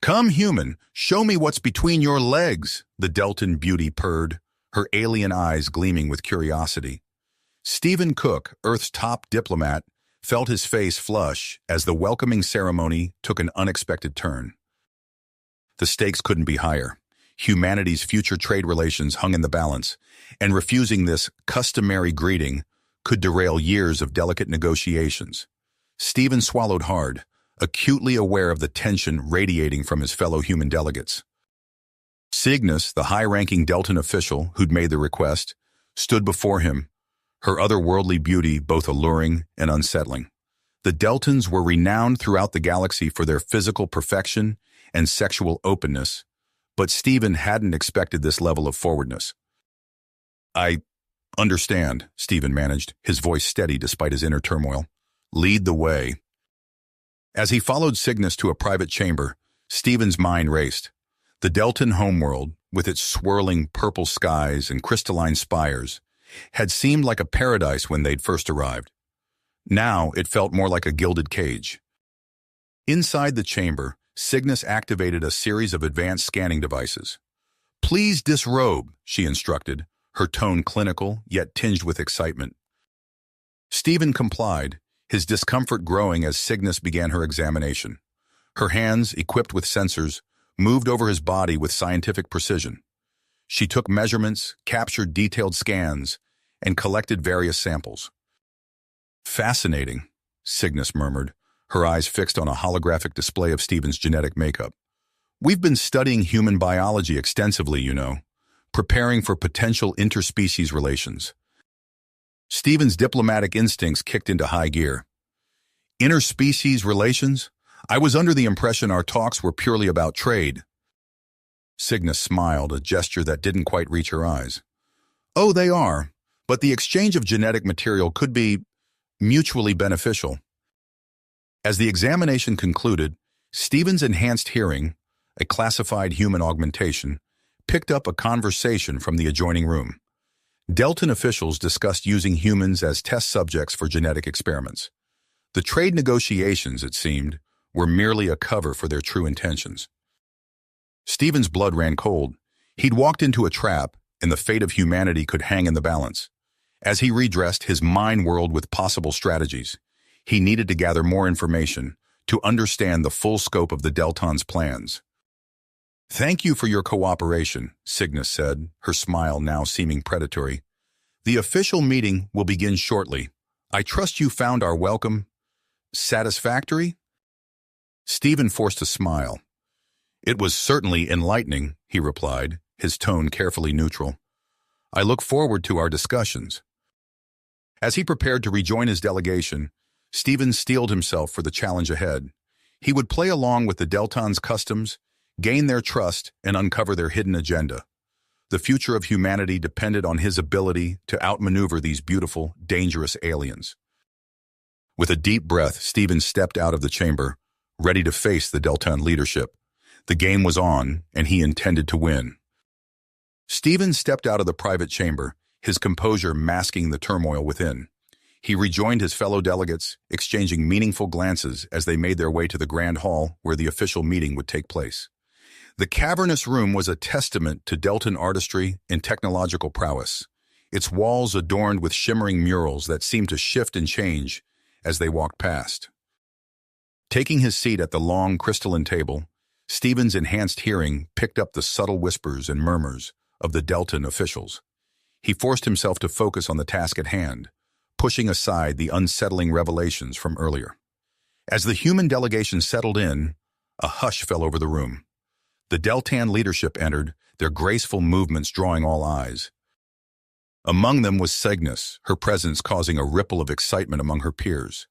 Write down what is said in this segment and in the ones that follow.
"Come, human, show me what's between your legs," the Deltan beauty purred, her alien eyes gleaming with curiosity. Stephen Cook, Earth's top diplomat, felt his face flush as the welcoming ceremony took an unexpected turn. The stakes couldn't be higher. Humanity's future trade relations hung in the balance, and refusing this customary greeting could derail years of delicate negotiations. Stephen swallowed hard, acutely aware of the tension radiating from his fellow human delegates. Cygnus, the high-ranking Deltan official who'd made the request, stood before him, her otherworldly beauty both alluring and unsettling. The Deltans were renowned throughout the galaxy for their physical perfection and sexual openness, but Stephen hadn't expected this level of forwardness. "I understand," Stephen managed, his voice steady despite his inner turmoil. "Lead the way." As he followed Cygnus to a private chamber, Stephen's mind raced. The Deltan homeworld, with its swirling purple skies and crystalline spires, had seemed like a paradise when they'd first arrived. Now it felt more like a gilded cage. Inside the chamber, Cygnus activated a series of advanced scanning devices. "Please disrobe," she instructed, her tone clinical yet tinged with excitement. Stephen complied, his discomfort growing as Cygnus began her examination. Her hands, equipped with sensors, moved over his body with scientific precision. She took measurements, captured detailed scans, and collected various samples. "Fascinating," Cygnus murmured, her eyes fixed on a holographic display of Stephen's genetic makeup. "We've been studying human biology extensively, you know, preparing for potential interspecies relations." Stephen's diplomatic instincts kicked into high gear. "Interspecies relations? I was under the impression our talks were purely about trade." Cygnus smiled, a gesture that didn't quite reach her eyes. "Oh, they are, but the exchange of genetic material could be mutually beneficial." As the examination concluded, Stephen's enhanced hearing, a classified human augmentation, picked up a conversation from the adjoining room. Deltan officials discussed using humans as test subjects for genetic experiments. The trade negotiations, it seemed, were merely a cover for their true intentions. Stephen's blood ran cold. He'd walked into a trap, and the fate of humanity could hang in the balance. As he redressed his mind world with possible strategies, he needed to gather more information to understand the full scope of the Deltan's plans. "Thank you for your cooperation," Cygnus said, her smile now seeming predatory. "The official meeting will begin shortly. I trust you found our welcome satisfactory?" Stephen forced a smile. "It was certainly enlightening," he replied, his tone carefully neutral. "I look forward to our discussions." As he prepared to rejoin his delegation, Stephen steeled himself for the challenge ahead. He would play along with the Deltan's customs, gain their trust, and uncover their hidden agenda. The future of humanity depended on his ability to outmaneuver these beautiful, dangerous aliens. With a deep breath, Stephen stepped out of the chamber, ready to face the Deltan leadership. The game was on, and he intended to win. Stephen stepped out of the private chamber, his composure masking the turmoil within. He rejoined his fellow delegates, exchanging meaningful glances as they made their way to the grand hall where the official meeting would take place. The cavernous room was a testament to Deltan artistry and technological prowess, its walls adorned with shimmering murals that seemed to shift and change as they walked past. Taking his seat at the long crystalline table, Stephen's enhanced hearing picked up the subtle whispers and murmurs of the Deltan officials. He forced himself to focus on the task at hand, pushing aside the unsettling revelations from earlier. As the human delegation settled in, a hush fell over the room. The Deltan leadership entered, their graceful movements drawing all eyes. Among them was Cygnus, her presence causing a ripple of excitement among her peers.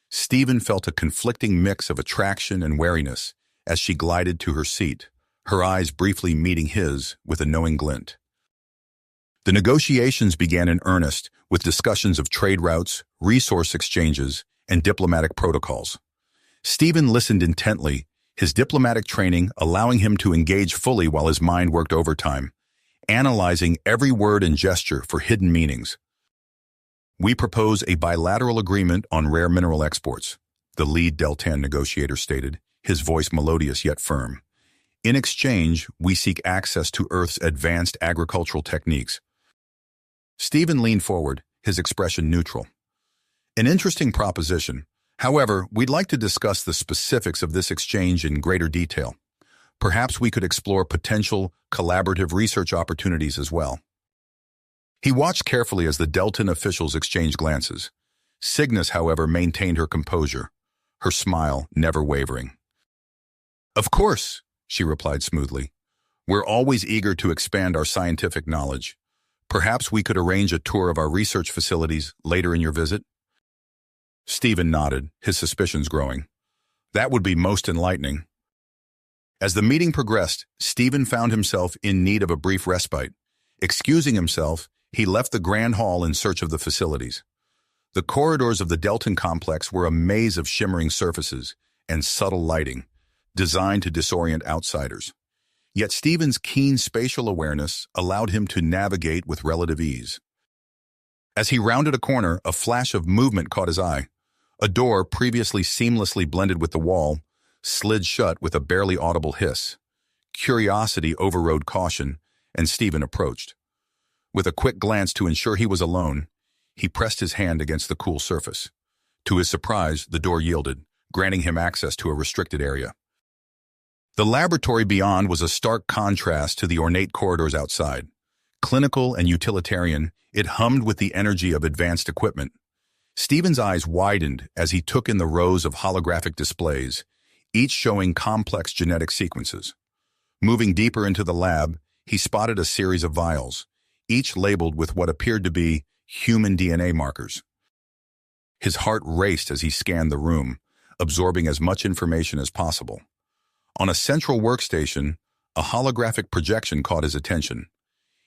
Stephen felt a conflicting mix of attraction and wariness as she glided to her seat, her eyes briefly meeting his with a knowing glint. The negotiations began in earnest with discussions of trade routes, resource exchanges, and diplomatic protocols. Stephen listened intently, his diplomatic training allowing him to engage fully while his mind worked overtime, analyzing every word and gesture for hidden meanings. "We propose a bilateral agreement on rare mineral exports," the lead Deltan negotiator stated, his voice melodious yet firm. In exchange, we seek access to Earth's advanced agricultural techniques. Stephen leaned forward, his expression neutral. An interesting proposition. However, we'd like to discuss the specifics of this exchange in greater detail. Perhaps we could explore potential collaborative research opportunities as well. He watched carefully as the Deltan officials exchanged glances. Cygnus, however, maintained her composure, her smile never wavering. "Of course," she replied smoothly. "We're always eager to expand our scientific knowledge. Perhaps we could arrange a tour of our research facilities later in your visit?" Stephen nodded, his suspicions growing. That would be most enlightening. As the meeting progressed, Stephen found himself in need of a brief respite. Excusing himself, he left the grand hall in search of the facilities. The corridors of the Deltan complex were a maze of shimmering surfaces and subtle lighting, designed to disorient outsiders. Yet Stephen's keen spatial awareness allowed him to navigate with relative ease. As he rounded a corner, a flash of movement caught his eye. A door, previously seamlessly blended with the wall, slid shut with a barely audible hiss. Curiosity overrode caution, and Stephen approached. With a quick glance to ensure he was alone, he pressed his hand against the cool surface. To his surprise, the door yielded, granting him access to a restricted area. The laboratory beyond was a stark contrast to the ornate corridors outside. Clinical and utilitarian, it hummed with the energy of advanced equipment. Stephen's eyes widened as he took in the rows of holographic displays, each showing complex genetic sequences. Moving deeper into the lab, he spotted a series of vials, each labeled with what appeared to be human DNA markers. His heart raced as he scanned the room, absorbing as much information as possible. On a central workstation, a holographic projection caught his attention.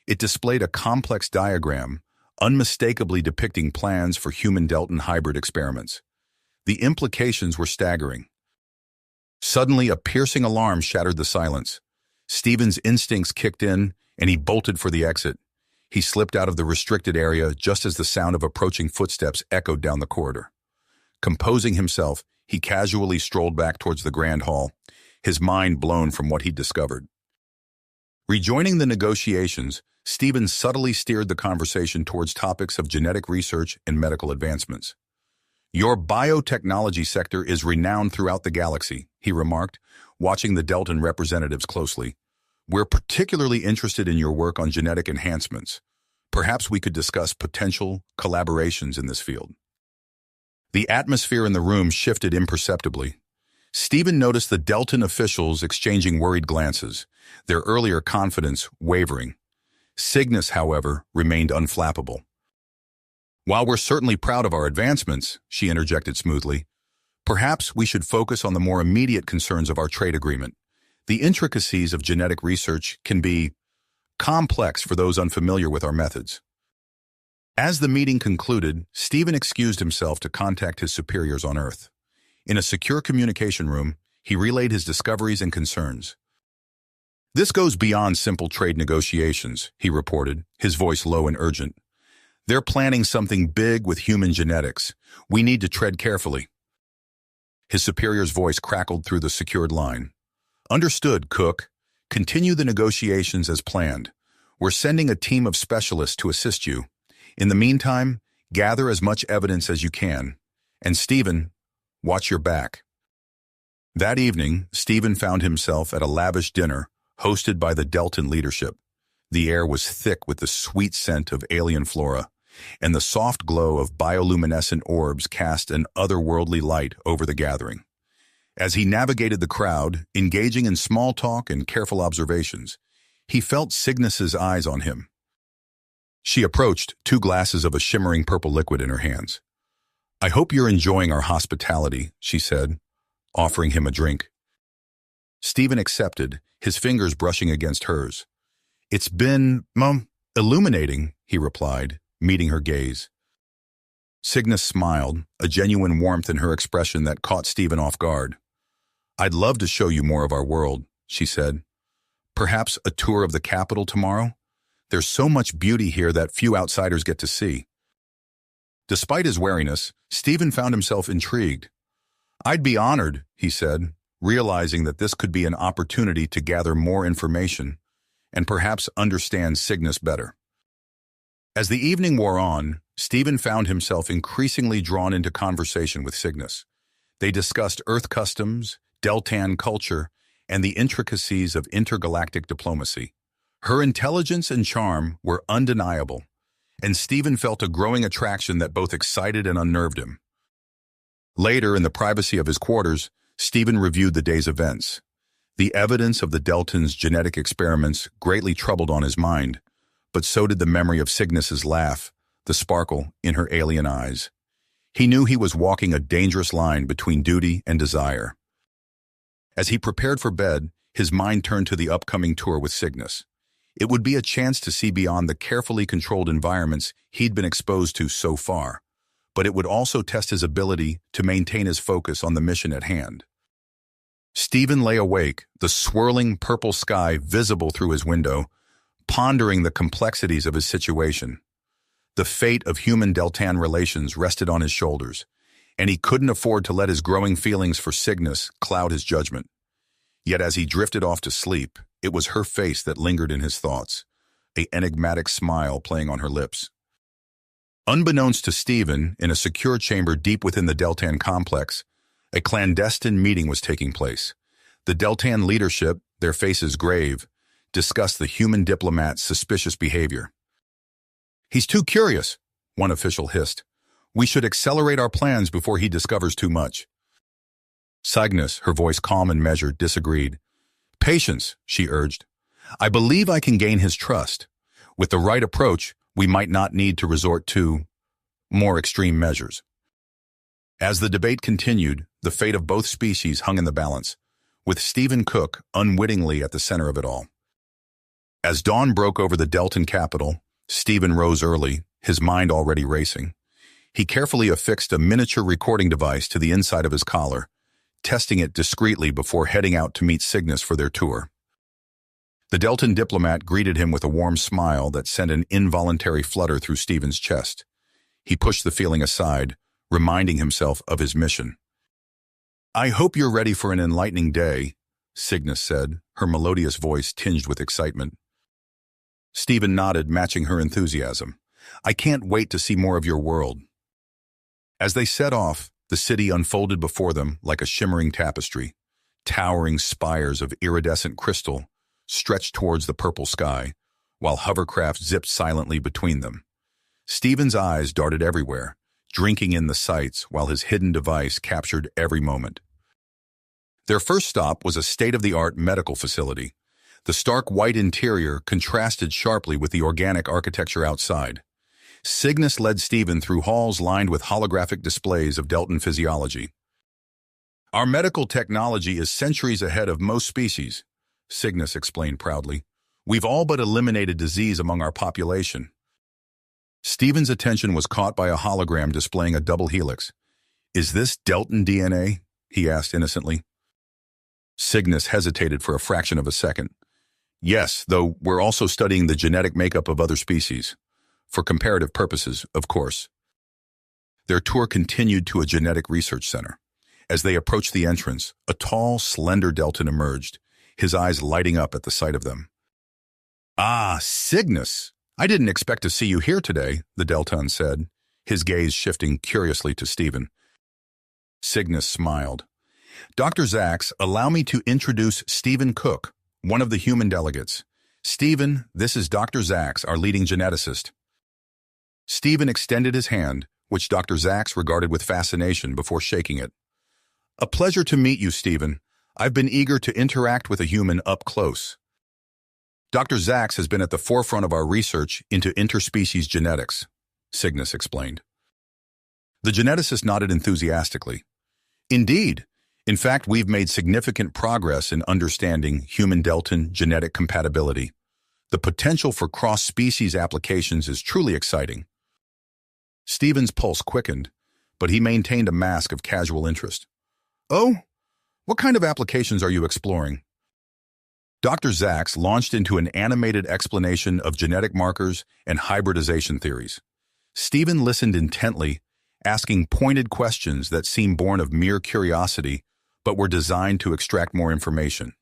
It displayed a complex diagram, unmistakably depicting plans for human-Deltan hybrid experiments. The implications were staggering. Suddenly, a piercing alarm shattered the silence. Stephen's instincts kicked in, and he bolted for the exit. He slipped out of the restricted area just as the sound of approaching footsteps echoed down the corridor. Composing himself, he casually strolled back towards the grand hall, his mind blown from what he'd discovered. Rejoining the negotiations, Stephen subtly steered the conversation towards topics of genetic research and medical advancements. "Your biotechnology sector is renowned throughout the galaxy," he remarked, watching the Deltan representatives closely. "We're particularly interested in your work on genetic enhancements. Perhaps we could discuss potential collaborations in this field." The atmosphere in the room shifted imperceptibly. Stephen noticed the Deltan officials exchanging worried glances, their earlier confidence wavering. Cygnus, however, remained unflappable. "While we're certainly proud of our advancements," she interjected smoothly, "perhaps we should focus on the more immediate concerns of our trade agreement. The intricacies of genetic research can be complex for those unfamiliar with our methods." As the meeting concluded, Stephen excused himself to contact his superiors on Earth. In a secure communication room, he relayed his discoveries and concerns. "This goes beyond simple trade negotiations," he reported, his voice low and urgent. "They're planning something big with human genetics. We need to tread carefully." His superior's voice crackled through the secured line. "Understood, Cook. Continue the negotiations as planned. We're sending a team of specialists to assist you. In the meantime, gather as much evidence as you can. And Stephen, watch your back." That evening, Stephen found himself at a lavish dinner hosted by the Deltan leadership. The air was thick with the sweet scent of alien flora, and the soft glow of bioluminescent orbs cast an otherworldly light over the gathering. As he navigated the crowd, engaging in small talk and careful observations, he felt Cygnus's eyes on him. She approached, 2 glasses of a shimmering purple liquid in her hands. "I hope you're enjoying our hospitality," she said, offering him a drink. Stephen accepted, his fingers brushing against hers. "It's been, illuminating," he replied, meeting her gaze. Cygnus smiled, a genuine warmth in her expression that caught Stephen off guard. "I'd love to show you more of our world," she said. "Perhaps a tour of the capital tomorrow? There's so much beauty here that few outsiders get to see." Despite his wariness, Stephen found himself intrigued. "I'd be honored," he said, realizing that this could be an opportunity to gather more information and perhaps understand Cygnus better. As the evening wore on, Stephen found himself increasingly drawn into conversation with Cygnus. They discussed Earth customs, Deltan culture, and the intricacies of intergalactic diplomacy. Her intelligence and charm were undeniable, and Stephen felt a growing attraction that both excited and unnerved him. Later, in the privacy of his quarters, Stephen reviewed the day's events. The evidence of the Deltans' genetic experiments greatly troubled on his mind, but so did the memory of Cygnus's laugh, the sparkle in her alien eyes. He knew he was walking a dangerous line between duty and desire. As he prepared for bed, his mind turned to the upcoming tour with Cygnus. It would be a chance to see beyond the carefully controlled environments he'd been exposed to so far, but it would also test his ability to maintain his focus on the mission at hand. Stephen lay awake, the swirling purple sky visible through his window, pondering the complexities of his situation. The fate of human-Deltan relations rested on his shoulders, and he couldn't afford to let his growing feelings for Cygnus cloud his judgment. Yet as he drifted off to sleep, it was her face that lingered in his thoughts, an enigmatic smile playing on her lips. Unbeknownst to Stephen, in a secure chamber deep within the Deltan complex, a clandestine meeting was taking place. The Deltan leadership, their faces grave, discussed the human diplomat's suspicious behavior. "He's too curious," one official hissed. "We should accelerate our plans before he discovers too much." Cygnus, her voice calm and measured, disagreed. "Patience," she urged. "I believe I can gain his trust. With the right approach, we might not need to resort to more extreme measures." As the debate continued, the fate of both species hung in the balance, with Stephen Cook unwittingly at the center of it all. As dawn broke over the Deltan capital, Stephen rose early, his mind already racing. He carefully affixed a miniature recording device to the inside of his collar, testing it discreetly before heading out to meet Cygnus for their tour. The Deltan diplomat greeted him with a warm smile that sent an involuntary flutter through Stephen's chest. He pushed the feeling aside, reminding himself of his mission. "I hope you're ready for an enlightening day," Cygnus said, her melodious voice tinged with excitement. Stephen nodded, matching her enthusiasm. "I can't wait to see more of your world." As they set off, the city unfolded before them like a shimmering tapestry. Towering spires of iridescent crystal stretched towards the purple sky, while hovercraft zipped silently between them. Stephen's eyes darted everywhere, drinking in the sights while his hidden device captured every moment. Their first stop was a state-of-the-art medical facility. The stark white interior contrasted sharply with the organic architecture outside. Cygnus led Stephen through halls lined with holographic displays of Deltan physiology. "Our medical technology is centuries ahead of most species," Cygnus explained proudly. "We've all but eliminated disease among our population." Stephen's attention was caught by a hologram displaying a double helix. "Is this Deltan DNA?" he asked innocently. Cygnus hesitated for a fraction of a second. "Yes, though we're also studying the genetic makeup of other species. For comparative purposes, of course." Their tour continued to a genetic research center. As they approached the entrance, a tall, slender Deltan emerged, his eyes lighting up at the sight of them. "Ah, Cygnus! I didn't expect to see you here today," the Deltan said, his gaze shifting curiously to Stephen. Cygnus smiled. "Dr. Zax, allow me to introduce Stephen Cook, one of the human delegates. Stephen, this is Dr. Zax, our leading geneticist." Stephen extended his hand, which Dr. Zax regarded with fascination before shaking it. "A pleasure to meet you, Stephen. I've been eager to interact with a human up close." "Dr. Zax has been at the forefront of our research into interspecies genetics," Cygnus explained. The geneticist nodded enthusiastically. "Indeed. In fact, we've made significant progress in understanding human-Deltan genetic compatibility. The potential for cross-species applications is truly exciting." Stephen's pulse quickened, but he maintained a mask of casual interest. "Oh? What kind of applications are you exploring?" Dr. Zax launched into an animated explanation of genetic markers and hybridization theories. Stephen listened intently, asking pointed questions that seemed born of mere curiosity but were designed to extract more information.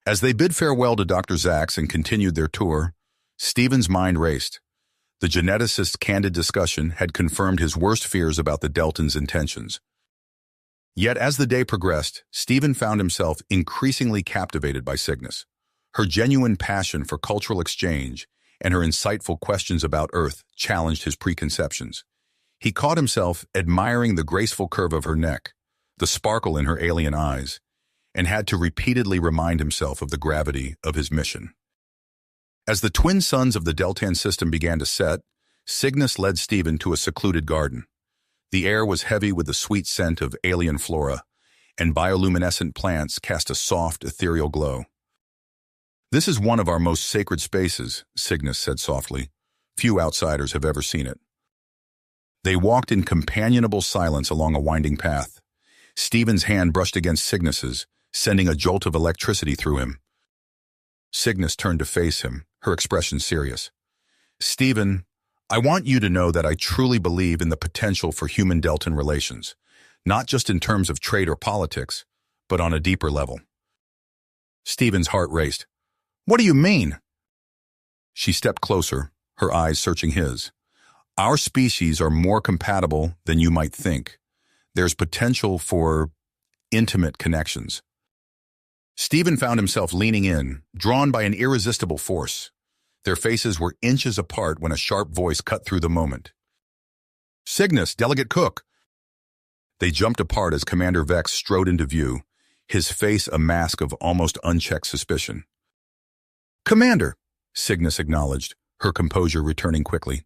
As they bid farewell to Dr. Zaks and continued their tour, Stephen's mind raced. The geneticist's candid discussion had confirmed his worst fears about the Deltans' intentions. Yet as the day progressed, Stephen found himself increasingly captivated by Cygnus. Her genuine passion for cultural exchange and her insightful questions about Earth challenged his preconceptions. He caught himself admiring the graceful curve of her neck, the sparkle in her alien eyes, and had to repeatedly remind himself of the gravity of his mission. As the twin suns of the Deltan system began to set, Cygnus led Stephen to a secluded garden. The air was heavy with the sweet scent of alien flora, and bioluminescent plants cast a soft, ethereal glow. "This is one of our most sacred spaces," Cygnus said softly. "Few outsiders have ever seen it." They walked in companionable silence along a winding path. Stephen's hand brushed against Cygnus's, sending a jolt of electricity through him. Cygnus turned to face him, her expression serious. "Stephen, I want you to know that I truly believe in the potential for human-Deltan relations, not just in terms of trade or politics, but on a deeper level." Stephen's heart raced. "What do you mean?" She stepped closer, her eyes searching his. "Our species are more compatible than you might think. There's potential for intimate connections." Stephen found himself leaning in, drawn by an irresistible force. Their faces were inches apart when a sharp voice cut through the moment. "Cygnus, Delegate Cook!" They jumped apart as Commander Vex strode into view, his face a mask of almost unchecked suspicion. "Commander," Cygnus acknowledged, her composure returning quickly.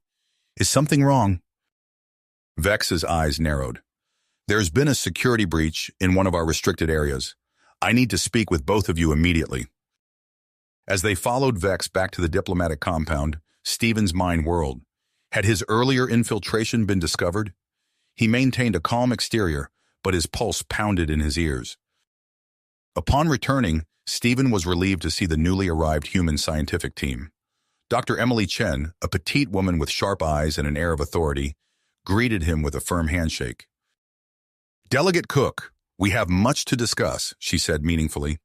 "Is something wrong?" Vex's eyes narrowed. "There's been a security breach in one of our restricted areas. I need to speak with both of you immediately." As they followed Vex back to the diplomatic compound, Stephen's mind whirled. Had his earlier infiltration been discovered? He maintained a calm exterior, but his pulse pounded in his ears. Upon returning, Stephen was relieved to see the newly arrived human scientific team. Dr. Emily Chen, a petite woman with sharp eyes and an air of authority, greeted him with a firm handshake. "Delegate Cook, we have much to discuss," she said meaningfully.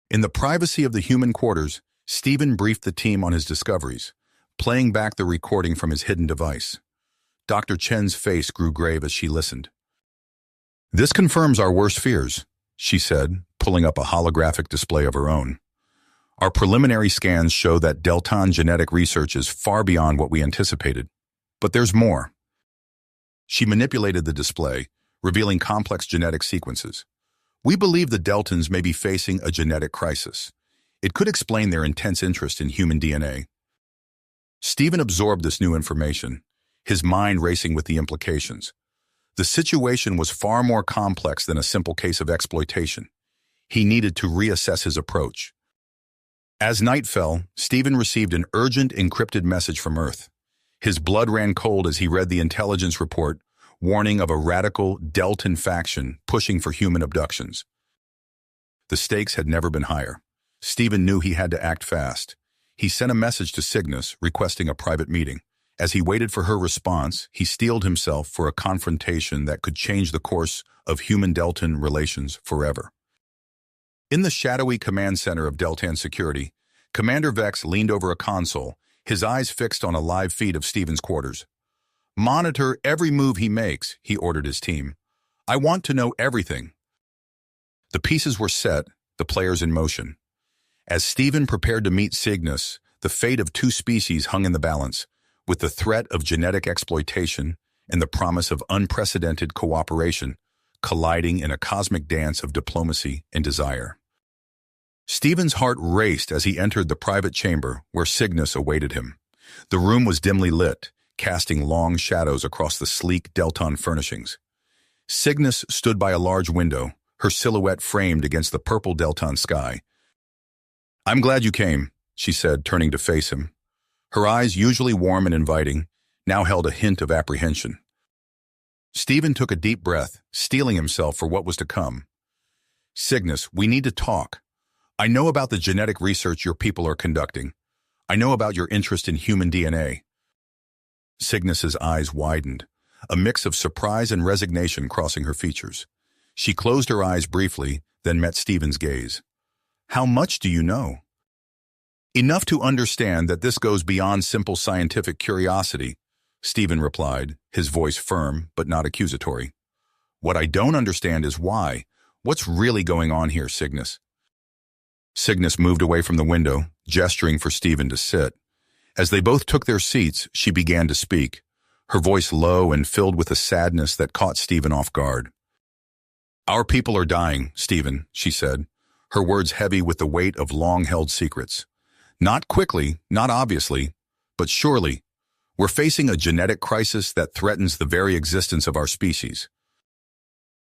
In the privacy of the human quarters, Stephen briefed the team on his discoveries, playing back the recording from his hidden device. Dr. Chen's face grew grave as she listened. "This confirms our worst fears," she said, pulling up a holographic display of her own. "Our preliminary scans show that Deltan genetic research is far beyond what we anticipated. But there's more." She manipulated the display, revealing complex genetic sequences. "We believe the Deltans may be facing a genetic crisis. It could explain their intense interest in human DNA." Stephen absorbed this new information, his mind racing with the implications. The situation was far more complex than a simple case of exploitation. He needed to reassess his approach. As night fell, Stephen received an urgent encrypted message from Earth. His blood ran cold as he read the intelligence report, warning of a radical Deltan faction pushing for human abductions. The stakes had never been higher. Stephen knew he had to act fast. He sent a message to Cygnus requesting a private meeting. As he waited for her response, he steeled himself for a confrontation that could change the course of human-Deltan relations forever. In the shadowy command center of Deltan security, Commander Vex leaned over a console, his eyes fixed on a live feed of Stephen's quarters. "Monitor every move he makes," he ordered his team. "I want to know everything." The pieces were set, the players in motion. As Stephen prepared to meet Cygnus, the fate of two species hung in the balance, with the threat of genetic exploitation and the promise of unprecedented cooperation colliding in a cosmic dance of diplomacy and desire. Stephen's heart raced as he entered the private chamber where Cygnus awaited him. The room was dimly lit, casting long shadows across the sleek Deltan furnishings. Cygnus stood by a large window, her silhouette framed against the purple Deltan sky. "I'm glad you came," she said, turning to face him. Her eyes, usually warm and inviting, now held a hint of apprehension. Stephen took a deep breath, steeling himself for what was to come. "Cygnus, we need to talk. I know about the genetic research your people are conducting. I know about your interest in human DNA." Cygnus's eyes widened, a mix of surprise and resignation crossing her features. She closed her eyes briefly, then met Stephen's gaze. How much do you know? Enough to understand that this goes beyond simple scientific curiosity, Stephen replied, his voice firm but not accusatory. What I don't understand is why. What's really going on here, Cygnus? Cygnus moved away from the window, gesturing for Stephen to sit. As they both took their seats, she began to speak, her voice low and filled with a sadness that caught Stephen off guard. Our people are dying, Stephen, she said, her words heavy with the weight of long-held secrets. Not quickly, not obviously, but surely. We're facing a genetic crisis that threatens the very existence of our species.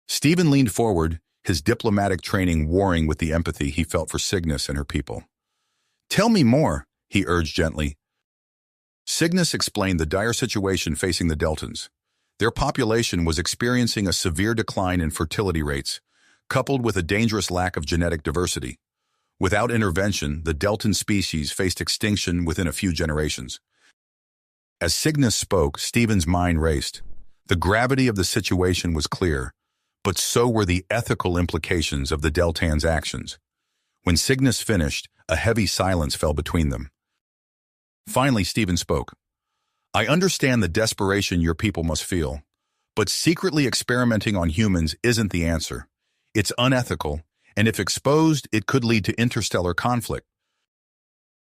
Stephen leaned forward, his diplomatic training warring with the empathy he felt for Cygnus and her people. Tell me more, he urged gently. Cygnus explained the dire situation facing the Deltans. Their population was experiencing a severe decline in fertility rates, coupled with a dangerous lack of genetic diversity. Without intervention, the Deltan species faced extinction within a few generations. As Cygnus spoke, Stephen's mind raced. The gravity of the situation was clear, but so were the ethical implications of the Deltans' actions. When Cygnus finished, a heavy silence fell between them. Finally, Stephen spoke. I understand the desperation your people must feel, but secretly experimenting on humans isn't the answer. It's unethical, and if exposed, it could lead to interstellar conflict.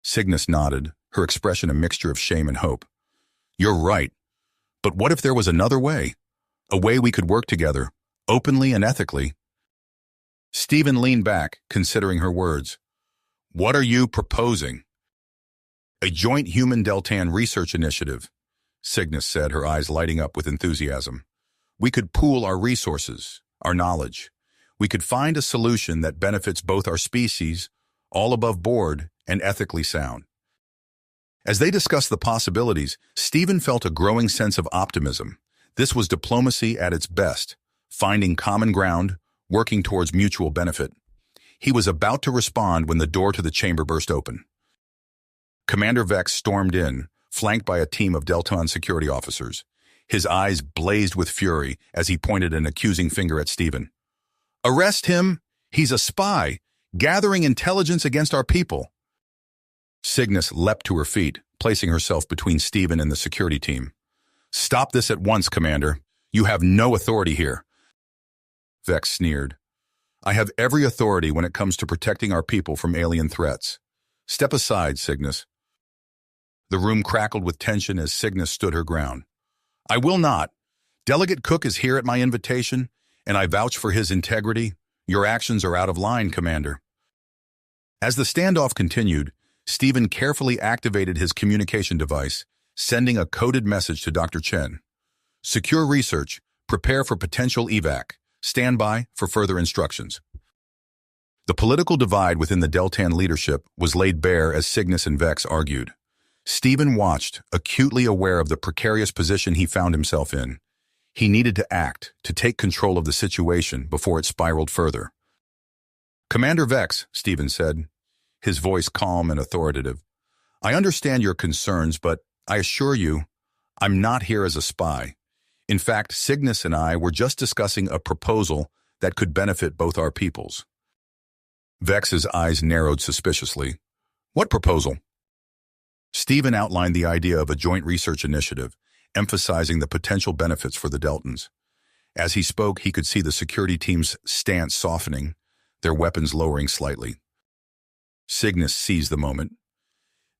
Cygnus nodded, her expression a mixture of shame and hope. You're right, but what if there was another way? A way we could work together, openly and ethically? Stephen leaned back, considering her words. What are you proposing? A joint human-Deltan research initiative, Cygnus said, her eyes lighting up with enthusiasm. We could pool our resources, our knowledge. We could find a solution that benefits both our species, all above board, and ethically sound. As they discussed the possibilities, Stephen felt a growing sense of optimism. This was diplomacy at its best, finding common ground, working towards mutual benefit. He was about to respond when the door to the chamber burst open. Commander Vex stormed in, flanked by a team of Deltan security officers. His eyes blazed with fury as he pointed an accusing finger at Stephen. Arrest him! He's a spy, gathering intelligence against our people. Cygnus leapt to her feet, placing herself between Stephen and the security team. Stop this at once, Commander. You have no authority here. Vex sneered. I have every authority when it comes to protecting our people from alien threats. Step aside, Cygnus. The room crackled with tension as Cygnus stood her ground. I will not. Delegate Cook is here at my invitation, and I vouch for his integrity. Your actions are out of line, Commander. As the standoff continued, Stephen carefully activated his communication device, sending a coded message to Dr. Chen. Secure research. Prepare for potential evac. Stand by for further instructions. The political divide within the Deltan leadership was laid bare as Cygnus and Vex argued. Stephen watched, acutely aware of the precarious position he found himself in. He needed to act, to take control of the situation before it spiraled further. Commander Vex, Stephen said, his voice calm and authoritative. I understand your concerns, but I assure you, I'm not here as a spy. In fact, Cygnus and I were just discussing a proposal that could benefit both our peoples. Vex's eyes narrowed suspiciously. What proposal? Stephen outlined the idea of a joint research initiative, emphasizing the potential benefits for the Deltans. As he spoke, he could see the security team's stance softening, their weapons lowering slightly. Cygnus seized the moment.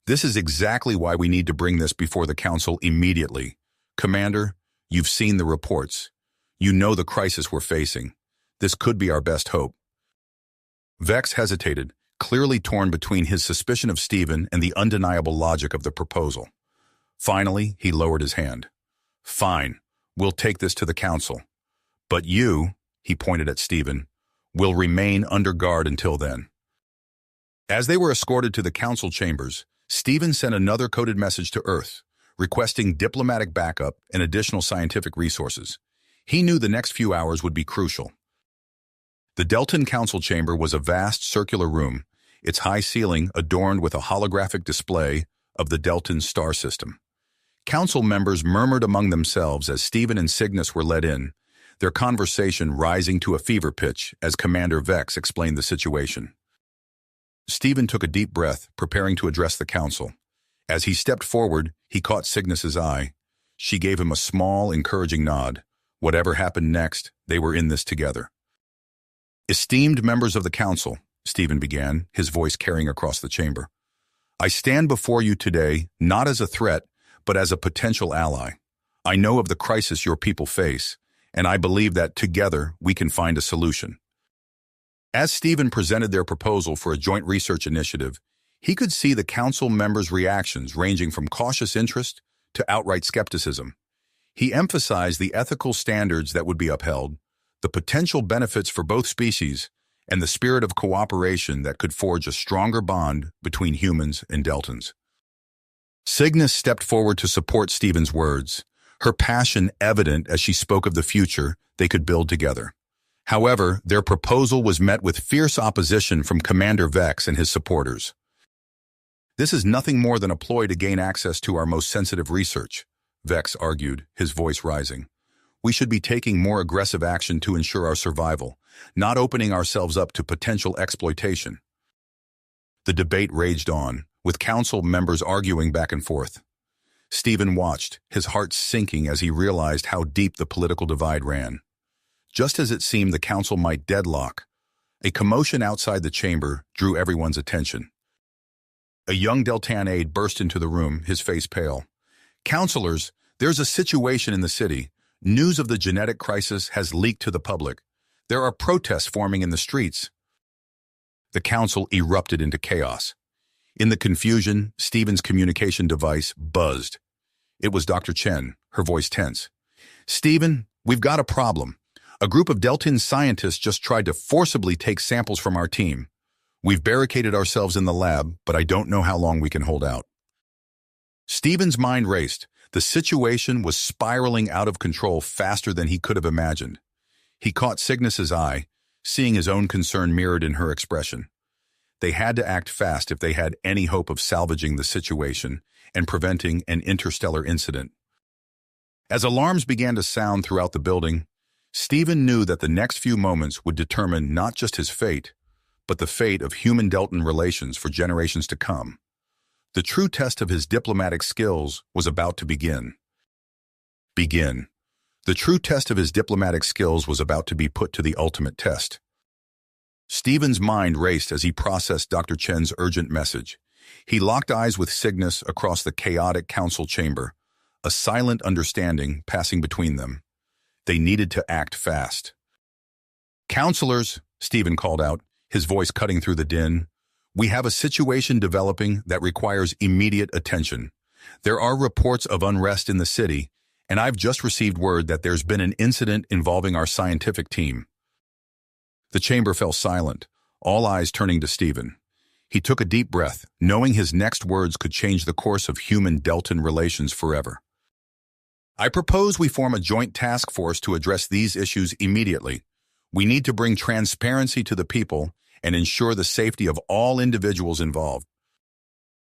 This is exactly why we need to bring this before the Council immediately. Commander, you've seen the reports. You know the crisis we're facing. This could be our best hope. Vex hesitated, clearly torn between his suspicion of Stephen and the undeniable logic of the proposal. Finally, he lowered his hand. Fine, we'll take this to the Council. But you, he pointed at Stephen, will remain under guard until then. As they were escorted to the Council chambers, Stephen sent another coded message to Earth, requesting diplomatic backup and additional scientific resources. He knew the next few hours would be crucial. The Deltan Council chamber was a vast circular room, its high ceiling adorned with a holographic display of the Deltan star system. Council members murmured among themselves as Stephen and Cygnus were led in, their conversation rising to a fever pitch as Commander Vex explained the situation. Stephen took a deep breath, preparing to address the council. As he stepped forward, he caught Cygnus's eye. She gave him a small, encouraging nod. Whatever happened next, they were in this together. "Esteemed members of the council," Stephen began, his voice carrying across the chamber, "I stand before you today not as a threat, but as a potential ally. I know of the crisis your people face, and I believe that together we can find a solution." As Stephen presented their proposal for a joint research initiative, he could see the council members' reactions ranging from cautious interest to outright skepticism. He emphasized the ethical standards that would be upheld, the potential benefits for both species, and the spirit of cooperation that could forge a stronger bond between humans and Deltans. Cygnus stepped forward to support Stephen's words, her passion evident as she spoke of the future they could build together. However, their proposal was met with fierce opposition from Commander Vex and his supporters. "This is nothing more than a ploy to gain access to our most sensitive research," Vex argued, his voice rising. "We should be taking more aggressive action to ensure our survival, not opening ourselves up to potential exploitation." The debate raged on, with council members arguing back and forth. Stephen watched, his heart sinking as he realized how deep the political divide ran. Just as it seemed the council might deadlock, a commotion outside the chamber drew everyone's attention. A young Deltan aide burst into the room, his face pale. "Councilors, there's a situation in the city. News of the genetic crisis has leaked to the public. There are protests forming in the streets." The council erupted into chaos. In the confusion, Stephen's communication device buzzed. It was Dr. Chen, her voice tense. "Stephen, we've got a problem. A group of Deltan scientists just tried to forcibly take samples from our team. We've barricaded ourselves in the lab, but I don't know how long we can hold out." Stephen's mind raced. The situation was spiraling out of control faster than he could have imagined. He caught Cygnus's eye, seeing his own concern mirrored in her expression. They had to act fast if they had any hope of salvaging the situation and preventing an interstellar incident. As alarms began to sound throughout the building, Stephen knew that the next few moments would determine not just his fate, but the fate of human-Deltan relations for generations to come. The true test of his diplomatic skills was about to begin. The true test of his diplomatic skills was about to be put to the ultimate test. Stephen's mind raced as he processed Dr. Chen's urgent message. He locked eyes with Cygnus across the chaotic council chamber, a silent understanding passing between them. They needed to act fast. "Counselors," Stephen called out, his voice cutting through the din, "we have a situation developing that requires immediate attention. There are reports of unrest in the city, and I've just received word that there's been an incident involving our scientific team." The chamber fell silent, all eyes turning to Stephen. He took a deep breath, knowing his next words could change the course of human-Deltan relations forever. "I propose we form a joint task force to address these issues immediately. We need to bring transparency to the people and ensure the safety of all individuals involved."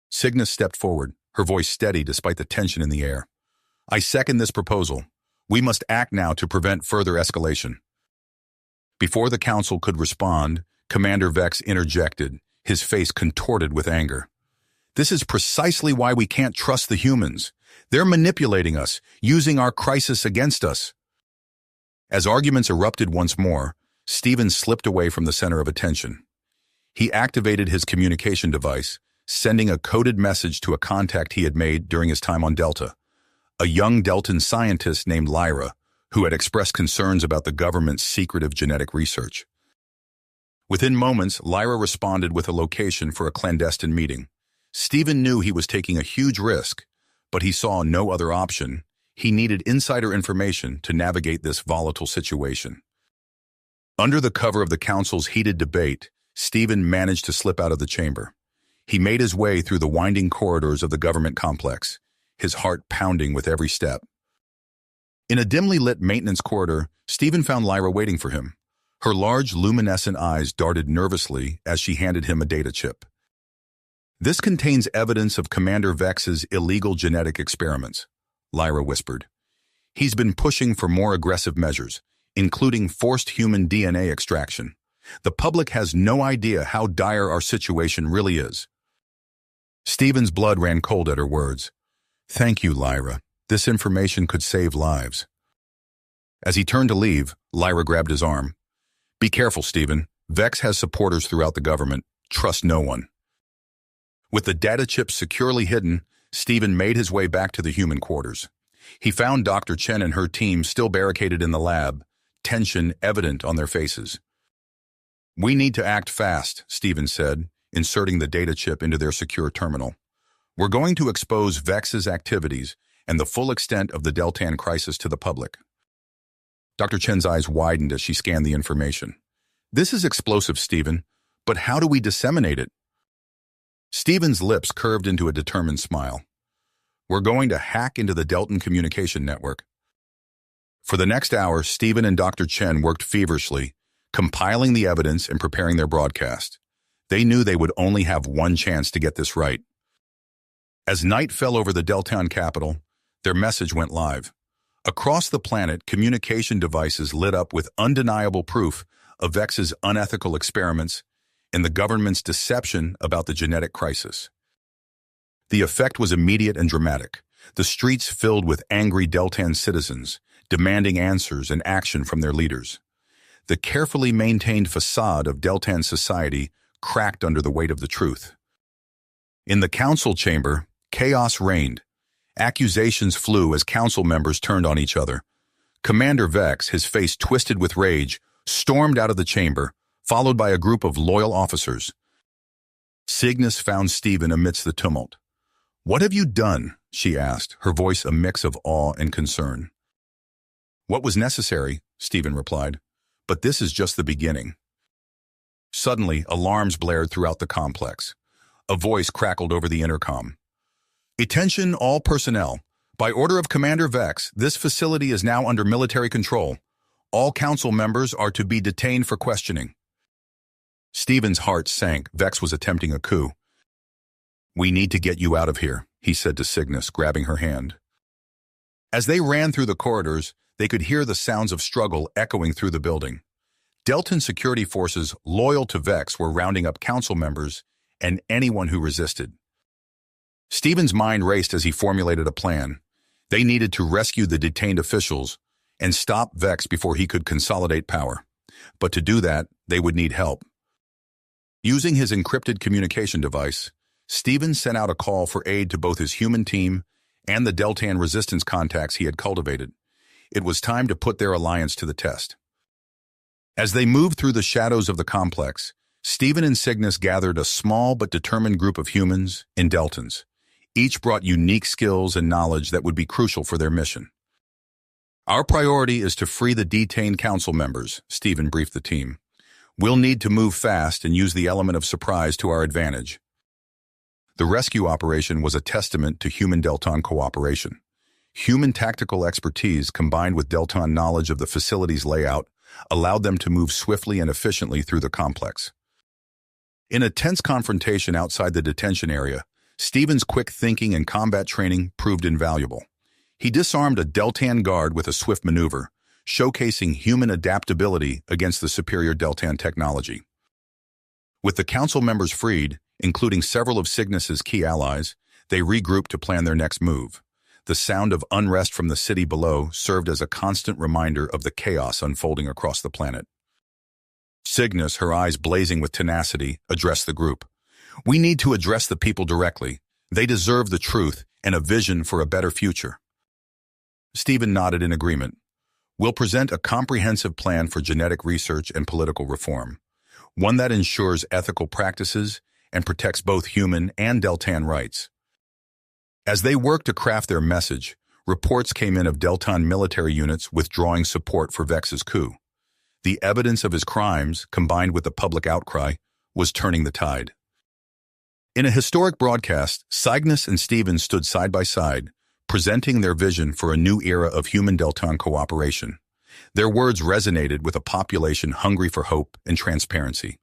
Cygnus stepped forward, her voice steady despite the tension in the air. "I second this proposal. We must act now to prevent further escalation." Before the council could respond, Commander Vex interjected, his face contorted with anger. "This is precisely why we can't trust the humans. They're manipulating us, using our crisis against us." As arguments erupted once more, Stephen slipped away from the center of attention. He activated his communication device, sending a coded message to a contact he had made during his time on Delta, a young Deltan scientist named Lyra, who had expressed concerns about the government's secretive genetic research. Within moments, Lyra responded with a location for a clandestine meeting. Stephen knew he was taking a huge risk, but he saw no other option. He needed insider information to navigate this volatile situation. Under the cover of the council's heated debate, Stephen managed to slip out of the chamber. He made his way through the winding corridors of the government complex, his heart pounding with every step. In a dimly lit maintenance corridor, Stephen found Lyra waiting for him. Her large, luminescent eyes darted nervously as she handed him a data chip. "This contains evidence of Commander Vex's illegal genetic experiments," Lyra whispered. "He's been pushing for more aggressive measures, including forced human DNA extraction. The public has no idea how dire our situation really is. Stephen's blood ran cold at her words. Thank you, Lyra. This information could save lives. As he turned to leave, Lyra grabbed his arm. Be careful, Stephen. Vex has supporters throughout the government. Trust no one. With the data chips securely hidden, Stephen made his way back to the human quarters. He found Dr. Chen and her team still barricaded in the lab, tension evident on their faces. We need to act fast, Stephen said, inserting the data chip into their secure terminal. We're going to expose Vex's activities and the full extent of the Deltan crisis to the public. Dr. Chen's eyes widened as she scanned the information. This is explosive, Stephen, but how do we disseminate it? Stephen's lips curved into a determined smile. We're going to hack into the Deltan communication network. For the next hour, Stephen and Dr. Chen worked feverishly, compiling the evidence and preparing their broadcast. They knew they would only have one chance to get this right. As night fell over the Deltan capital, their message went live. Across the planet, communication devices lit up with undeniable proof of Vex's unethical experiments and the government's deception about the genetic crisis. The effect was immediate and dramatic. The streets filled with angry Deltan citizens, demanding answers and action from their leaders. The carefully maintained facade of Deltan society cracked under the weight of the truth. In the council chamber, chaos reigned. Accusations flew as council members turned on each other. Commander Vex, his face twisted with rage, stormed out of the chamber, followed by a group of loyal officers. Cygnus found Stephen amidst the tumult. What have you done? She asked, her voice a mix of awe and concern. What was necessary, Stephen replied, but this is just the beginning. Suddenly, alarms blared throughout the complex. A voice crackled over the intercom. Attention all personnel. By order of Commander Vex, this facility is now under military control. All council members are to be detained for questioning. Stephen's heart sank. Vex was attempting a coup. We need to get you out of here, he said to Cygnus, grabbing her hand. As they ran through the corridors, they could hear the sounds of struggle echoing through the building. Deltan security forces loyal to Vex were rounding up council members and anyone who resisted. Stephen's mind raced as he formulated a plan. They needed to rescue the detained officials and stop Vex before he could consolidate power. But to do that, they would need help. Using his encrypted communication device, Stephen sent out a call for aid to both his human team and the Deltan resistance contacts he had cultivated. It was time to put their alliance to the test. As they moved through the shadows of the complex, Stephen and Cygnus gathered a small but determined group of humans and Deltans. Each brought unique skills and knowledge that would be crucial for their mission. Our priority is to free the detained council members, Stephen briefed the team. We'll need to move fast and use the element of surprise to our advantage. The rescue operation was a testament to human Deltan cooperation. Human tactical expertise combined with Deltan knowledge of the facility's layout allowed them to move swiftly and efficiently through the complex. In a tense confrontation outside the detention area, Stephen's quick thinking and combat training proved invaluable. He disarmed a Deltan guard with a swift maneuver, showcasing human adaptability against the superior Deltan technology. With the council members freed, including several of Cygnus's key allies, they regrouped to plan their next move. The sound of unrest from the city below served as a constant reminder of the chaos unfolding across the planet. Cygnus, her eyes blazing with tenacity, addressed the group. We need to address the people directly. They deserve the truth and a vision for a better future. Stephen nodded in agreement. We'll present a comprehensive plan for genetic research and political reform, one that ensures ethical practices and protects both human and Deltan rights. As they worked to craft their message, reports came in of Deltan military units withdrawing support for Vex's coup. The evidence of his crimes, combined with the public outcry, was turning the tide. In a historic broadcast, Cygnus and Stephen stood side by side, presenting their vision for a new era of human-Deltan cooperation. Their words resonated with a population hungry for hope and transparency.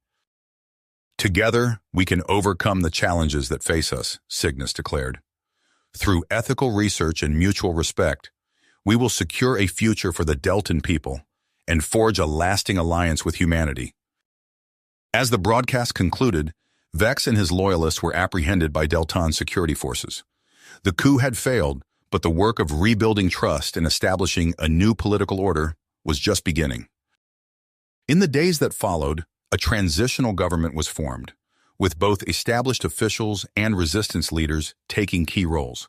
Together, we can overcome the challenges that face us, Cygnus declared. Through ethical research and mutual respect, we will secure a future for the Deltan people and forge a lasting alliance with humanity. As the broadcast concluded, Vex and his loyalists were apprehended by Deltan security forces. The coup had failed, but the work of rebuilding trust and establishing a new political order was just beginning. In the days that followed, a transitional government was formed, with both established officials and resistance leaders taking key roles.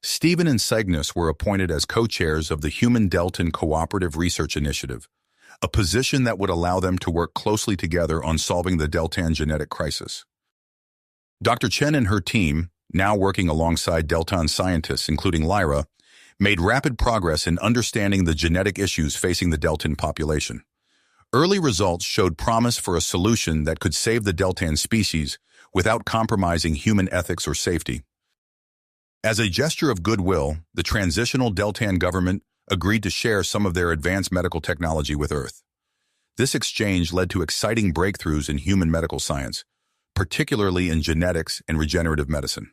Stephen and Cygnus were appointed as co-chairs of the Human Deltan Cooperative Research Initiative, a position that would allow them to work closely together on solving the Deltan genetic crisis. Dr. Chen and her team, now working alongside Deltan scientists including Lyra, made rapid progress in understanding the genetic issues facing the Deltan population. Early results showed promise for a solution that could save the Deltan species without compromising human ethics or safety. As a gesture of goodwill, the transitional Deltan government agreed to share some of their advanced medical technology with Earth. This exchange led to exciting breakthroughs in human medical science, particularly in genetics and regenerative medicine.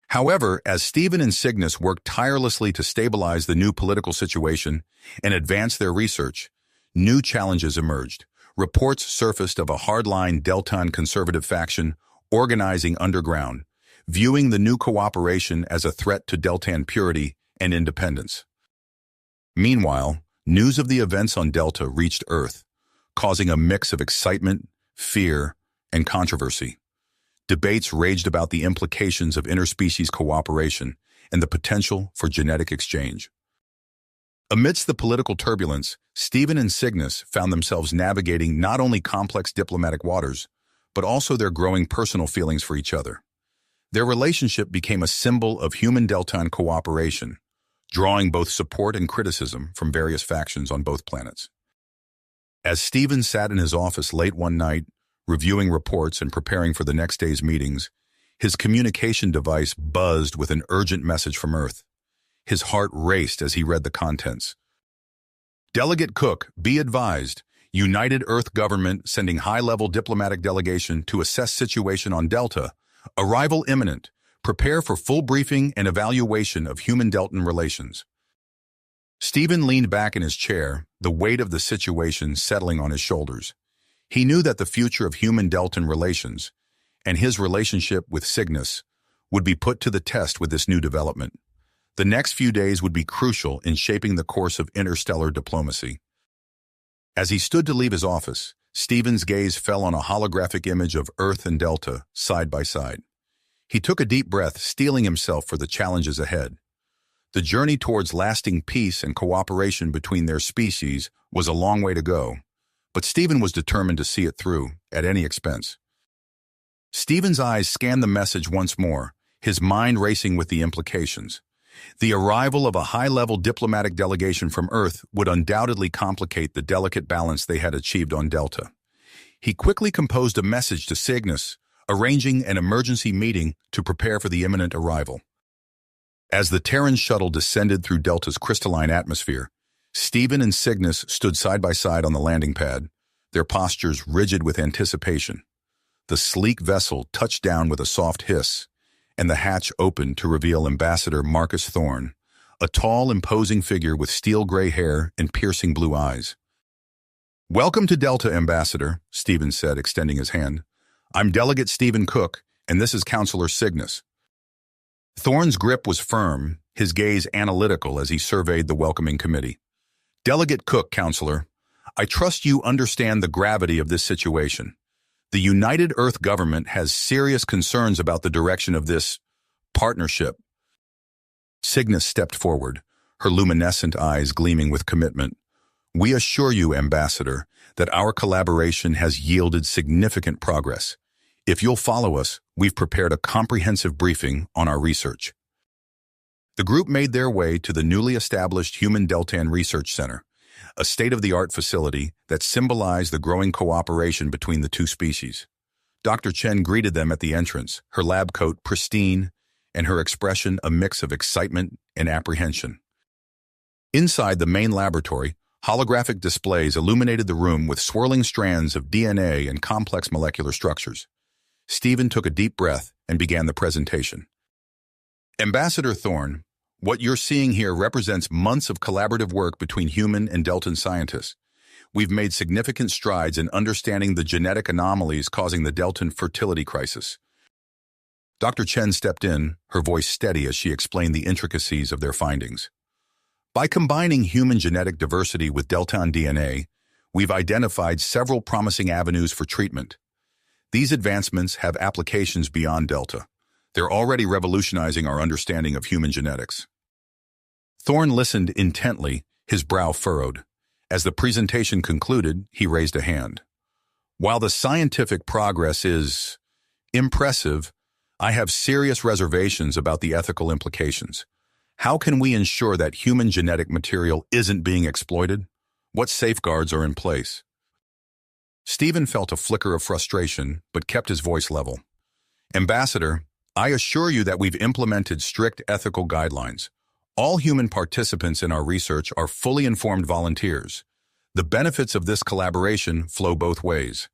However, as Stephen and Cygnus worked tirelessly to stabilize the new political situation and advance their research, new challenges emerged. Reports surfaced of a hardline Deltan conservative faction organizing underground, viewing the new cooperation as a threat to Deltan purity and independence. Meanwhile, news of the events on Delta reached Earth, causing a mix of excitement, fear, and controversy. Debates raged about the implications of interspecies cooperation and the potential for genetic exchange. Amidst the political turbulence, Stephen and Cygnus found themselves navigating not only complex diplomatic waters, but also their growing personal feelings for each other. Their relationship became a symbol of human Deltan cooperation, drawing both support and criticism from various factions on both planets. As Stephen sat in his office late one night, reviewing reports and preparing for the next day's meetings, his communication device buzzed with an urgent message from Earth. His heart raced as he read the contents. Delegate Cook, be advised, United Earth Government sending high-level diplomatic delegation to assess situation on Delta. Arrival imminent. Prepare for full briefing and evaluation of human-Deltan relations. Stephen leaned back in his chair, the weight of the situation settling on his shoulders. He knew that the future of human-Deltan relations, and his relationship with Cygnus, would be put to the test with this new development. The next few days would be crucial in shaping the course of interstellar diplomacy. As he stood to leave his office, Stephen's gaze fell on a holographic image of Earth and Delta, side by side. He took a deep breath, steeling himself for the challenges ahead. The journey towards lasting peace and cooperation between their species was a long way to go, but Stephen was determined to see it through, at any expense. Stephen's eyes scanned the message once more, his mind racing with the implications. The arrival of a high-level diplomatic delegation from Earth would undoubtedly complicate the delicate balance they had achieved on Delta. He quickly composed a message to Cygnus, arranging an emergency meeting to prepare for the imminent arrival. As the Terran shuttle descended through Delta's crystalline atmosphere, Stephen and Cygnus stood side by side on the landing pad, their postures rigid with anticipation. The sleek vessel touched down with a soft hiss, and the hatch opened to reveal Ambassador Marcus Thorne, a tall, imposing figure with steel-gray hair and piercing blue eyes. "Welcome to Delta, Ambassador," Stephen said, extending his hand. "I'm Delegate Stephen Cook, and this is Counselor Cygnus." Thorne's grip was firm, his gaze analytical as he surveyed the welcoming committee. "Delegate Cook, Counselor, I trust you understand the gravity of this situation. The United Earth Government has serious concerns about the direction of this partnership." Cygnus stepped forward, her luminescent eyes gleaming with commitment. "We assure you, Ambassador, that our collaboration has yielded significant progress. If you'll follow us, we've prepared a comprehensive briefing on our research." The group made their way to the newly established Human Deltan Research Center, a state-of-the-art facility that symbolized the growing cooperation between the two species. Dr. Chen greeted them at the entrance, her lab coat pristine, and her expression a mix of excitement and apprehension. Inside the main laboratory, holographic displays illuminated the room with swirling strands of DNA and complex molecular structures. Stephen took a deep breath and began the presentation. "Ambassador Thorne, What you're seeing here represents months of collaborative work between human and Deltan scientists. We've made significant strides in understanding the genetic anomalies causing the Deltan fertility crisis. Dr. Chen stepped in, her voice steady as she explained the intricacies of their findings. By combining human genetic diversity with Deltan DNA, we've identified several promising avenues for treatment. These advancements have applications beyond Delta. They're already revolutionizing our understanding of human genetics. Thorne listened intently, his brow furrowed. As the presentation concluded, he raised a hand. While the scientific progress is impressive, I have serious reservations about the ethical implications. How can we ensure that human genetic material isn't being exploited? What safeguards are in place? Stephen felt a flicker of frustration, but kept his voice level. Ambassador, I assure you that we've implemented strict ethical guidelines. All human participants in our research are fully informed volunteers. The benefits of this collaboration flow both ways.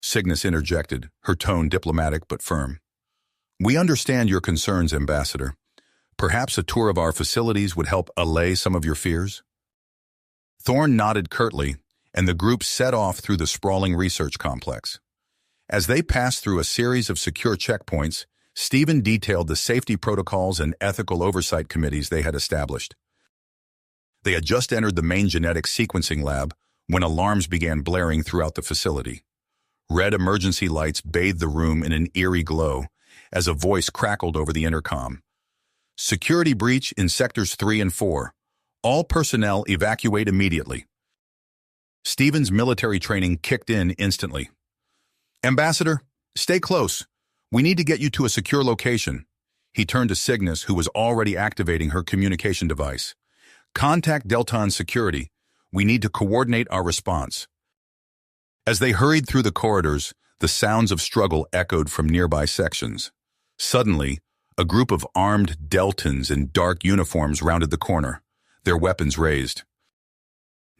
Cygnus interjected, her tone diplomatic but firm. We understand your concerns, Ambassador. Perhaps a tour of our facilities would help allay some of your fears? Thorne nodded curtly, and the group set off through the sprawling research complex. As they passed through a series of secure checkpoints, Stephen detailed the safety protocols and ethical oversight committees they had established. They had just entered the main genetic sequencing lab when alarms began blaring throughout the facility. Red emergency lights bathed the room in an eerie glow as a voice crackled over the intercom. Security breach in sectors 3 and 4. All personnel evacuate immediately. Stephen's military training kicked in instantly. Ambassador, stay close. We need to get you to a secure location. He turned to Cygnus, who was already activating her communication device. Contact Deltan Security. We need to coordinate our response. As they hurried through the corridors, the sounds of struggle echoed from nearby sections. Suddenly, a group of armed Deltans in dark uniforms rounded the corner, their weapons raised.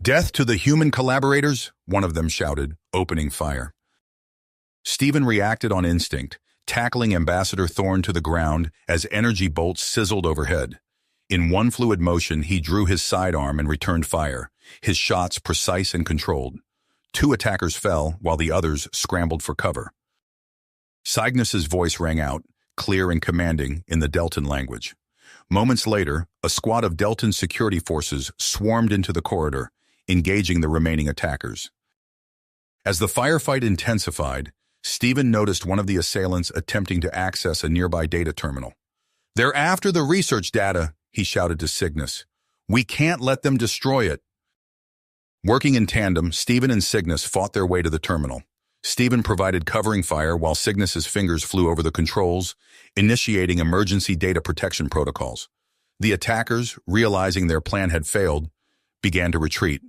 Death to the human collaborators, one of them shouted, opening fire. Stephen reacted on instinct, tackling Ambassador Thorne to the ground as energy bolts sizzled overhead. In one fluid motion, he drew his sidearm and returned fire, his shots precise and controlled. 2 attackers fell while the others scrambled for cover. Cygnus's voice rang out, clear and commanding, in the Deltan language. Moments later, a squad of Deltan security forces swarmed into the corridor, engaging the remaining attackers. As the firefight intensified, Stephen noticed one of the assailants attempting to access a nearby data terminal. "They're after the research data," he shouted to Cygnus. "We can't let them destroy it." Working in tandem, Stephen and Cygnus fought their way to the terminal. Stephen provided covering fire while Cygnus's fingers flew over the controls, initiating emergency data protection protocols. The attackers, realizing their plan had failed, began to retreat.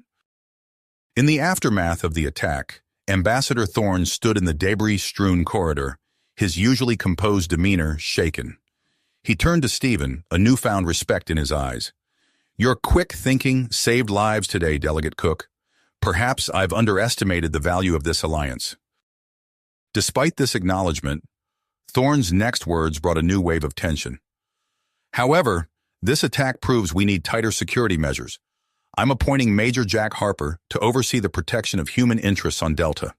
In the aftermath of the attack, Ambassador Thorne stood in the debris-strewn corridor, his usually composed demeanor shaken. He turned to Stephen, a newfound respect in his eyes. "Your quick thinking saved lives today, Delegate Cook. Perhaps I've underestimated the value of this alliance." Despite this acknowledgement, Thorne's next words brought a new wave of tension. "However, this attack proves we need tighter security measures. I'm appointing Major Jack Harper to oversee the protection of human interests on Delta."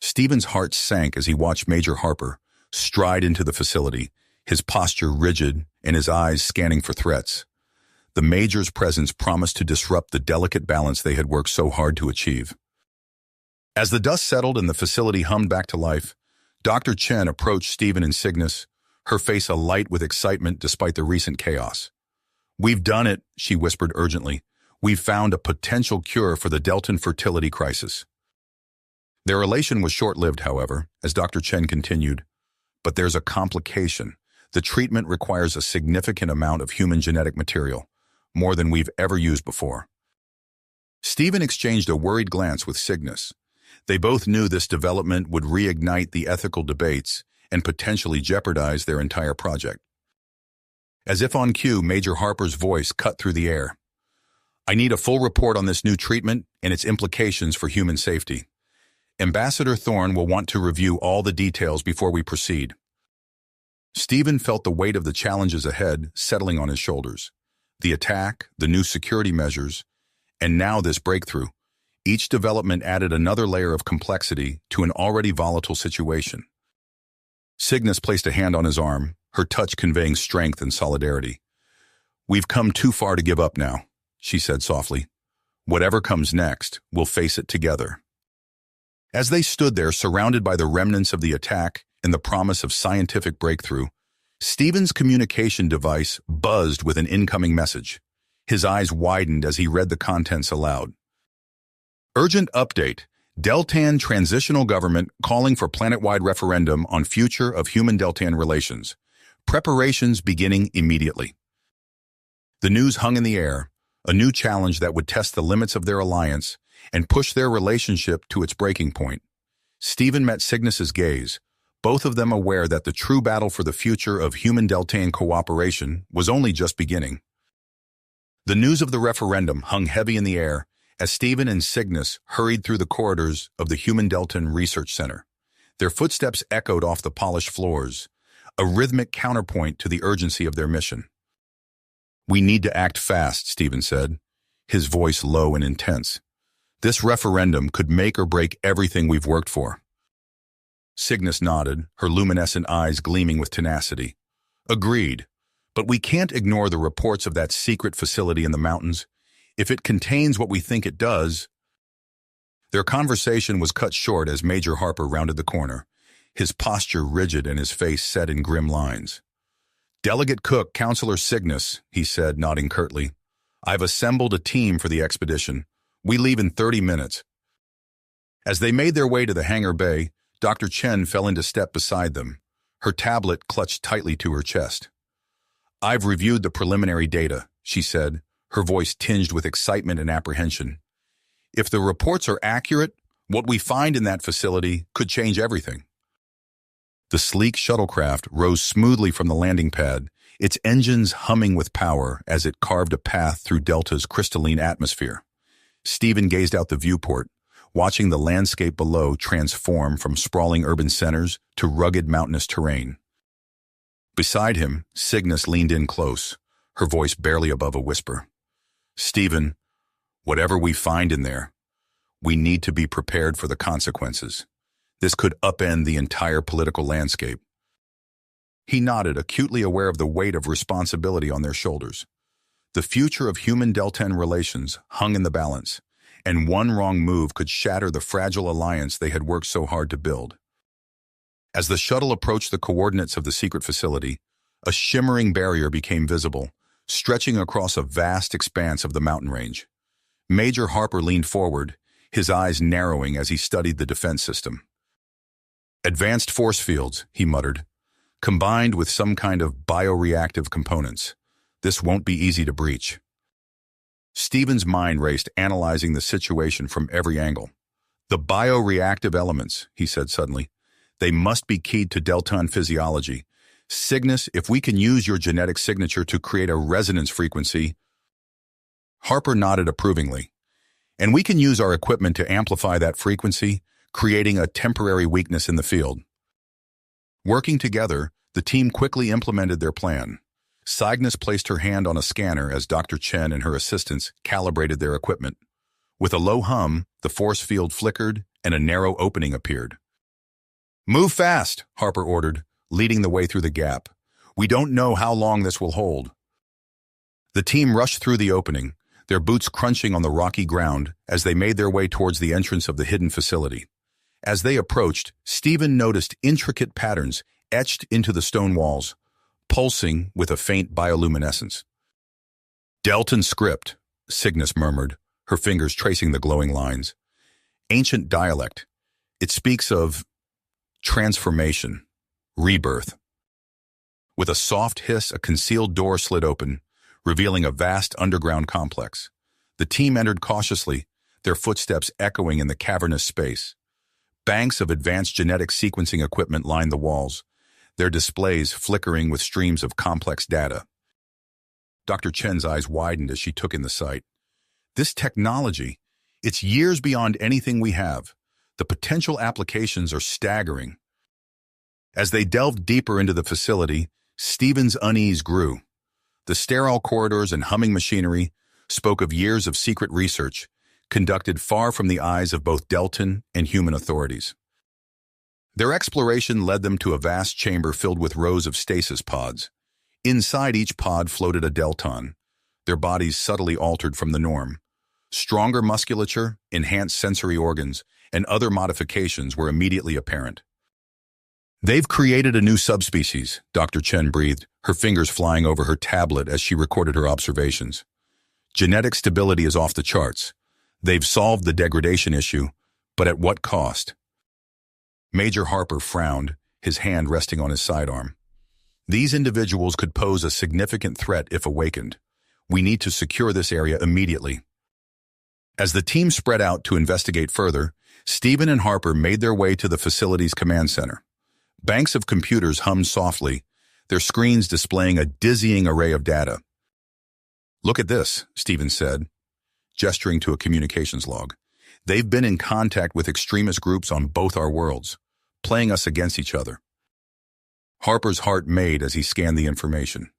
Stephen's heart sank as he watched Major Harper stride into the facility, his posture rigid and his eyes scanning for threats. The Major's presence promised to disrupt the delicate balance they had worked so hard to achieve. As the dust settled and the facility hummed back to life, Dr. Chen approached Stephen and Cygnus, her face alight with excitement despite the recent chaos. "We've done it," she whispered urgently. "We've found a potential cure for the Deltan fertility crisis." Their elation was short-lived, however, as Dr. Chen continued. "But there's a complication. The treatment requires a significant amount of human genetic material, more than we've ever used before." Stephen exchanged a worried glance with Cygnus. They both knew this development would reignite the ethical debates and potentially jeopardize their entire project. As if on cue, Major Harper's voice cut through the air. "I need a full report on this new treatment and its implications for human safety. Ambassador Thorne will want to review all the details before we proceed." Stephen felt the weight of the challenges ahead settling on his shoulders. The attack, the new security measures, and now this breakthrough. Each development added another layer of complexity to an already volatile situation. Cygnus placed a hand on his arm, her touch conveying strength and solidarity. "We've come too far to give up now," she said softly. "Whatever comes next, we'll face it together." As they stood there, surrounded by the remnants of the attack and the promise of scientific breakthrough, Stephen's communication device buzzed with an incoming message. His eyes widened as he read the contents aloud. "Urgent update. Deltan Transitional Government calling for planet-wide referendum on future of human-Deltan relations. Preparations beginning immediately." The news hung in the air, a new challenge that would test the limits of their alliance and push their relationship to its breaking point. Stephen met Cygnus's gaze, both of them aware that the true battle for the future of human-Deltan cooperation was only just beginning. The news of the referendum hung heavy in the air as Stephen and Cygnus hurried through the corridors of the Human-Deltan Research Center. Their footsteps echoed off the polished floors, a rhythmic counterpoint to the urgency of their mission. "We need to act fast," Stephen said, his voice low and intense. "This referendum could make or break everything we've worked for." Cygnus nodded, her luminescent eyes gleaming with tenacity. "Agreed, but we can't ignore the reports of that secret facility in the mountains. If it contains what we think it does—" Their conversation was cut short as Major Harper rounded the corner, his posture rigid and his face set in grim lines. "Delegate Cook, Counselor Cygnus," he said, nodding curtly. "I've assembled a team for the expedition. We leave in 30 minutes. As they made their way to the hangar bay, Dr. Chen fell into step beside them, her tablet clutched tightly to her chest. "I've reviewed the preliminary data," she said, her voice tinged with excitement and apprehension. "If the reports are accurate, what we find in that facility could change everything." The sleek shuttlecraft rose smoothly from the landing pad, its engines humming with power as it carved a path through Delta's crystalline atmosphere. Stephen gazed out the viewport, watching the landscape below transform from sprawling urban centers to rugged mountainous terrain. Beside him, Cygnus leaned in close, her voice barely above a whisper. "Stephen, whatever we find in there, we need to be prepared for the consequences. This could upend the entire political landscape." He nodded, acutely aware of the weight of responsibility on their shoulders. The future of human-Deltan relations hung in the balance, and one wrong move could shatter the fragile alliance they had worked so hard to build. As the shuttle approached the coordinates of the secret facility, a shimmering barrier became visible, stretching across a vast expanse of the mountain range. Major Harper leaned forward, his eyes narrowing as he studied the defense system. "Advanced force fields," he muttered, "combined with some kind of bioreactive components. This won't be easy to breach." Stephen's mind raced, analyzing the situation from every angle. "The bioreactive elements," he said suddenly. "They must be keyed to Deltan physiology. Cygnus, if we can use your genetic signature to create a resonance frequency—" Harper nodded approvingly. "And we can use our equipment to amplify that frequency, creating a temporary weakness in the field." Working together, the team quickly implemented their plan. Cygnus placed her hand on a scanner as Dr. Chen and her assistants calibrated their equipment. With a low hum, the force field flickered and a narrow opening appeared. "Move fast," Harper ordered, leading the way through the gap. "We don't know how long this will hold." The team rushed through the opening, their boots crunching on the rocky ground as they made their way towards the entrance of the hidden facility. As they approached, Stephen noticed intricate patterns etched into the stone walls, pulsing with a faint bioluminescence. "Deltan script," Cygnus murmured, her fingers tracing the glowing lines. "Ancient dialect. It speaks of transformation, rebirth." With a soft hiss, a concealed door slid open, revealing a vast underground complex. The team entered cautiously, their footsteps echoing in the cavernous space. Banks of advanced genetic sequencing equipment lined the walls, their displays flickering with streams of complex data. Dr. Chen's eyes widened as she took in the sight. "This technology, it's years beyond anything we have. The potential applications are staggering." As they delved deeper into the facility, Stephen's unease grew. The sterile corridors and humming machinery spoke of years of secret research, conducted far from the eyes of both Deltan and human authorities. Their exploration led them to a vast chamber filled with rows of stasis pods. Inside each pod floated a Deltan, their bodies subtly altered from the norm. Stronger musculature, enhanced sensory organs, and other modifications were immediately apparent. "They've created a new subspecies," Dr. Chen breathed, her fingers flying over her tablet as she recorded her observations. "Genetic stability is off the charts. They've solved the degradation issue, but at what cost?" Major Harper frowned, his hand resting on his sidearm. "These individuals could pose a significant threat if awakened. We need to secure this area immediately." As the team spread out to investigate further, Stephen and Harper made their way to the facility's command center. Banks of computers hummed softly, their screens displaying a dizzying array of data. "Look at this," Stephen said, gesturing to a communications log. "They've been in contact with extremist groups on both our worlds, playing us against each other." Harper's heart made as he scanned the information.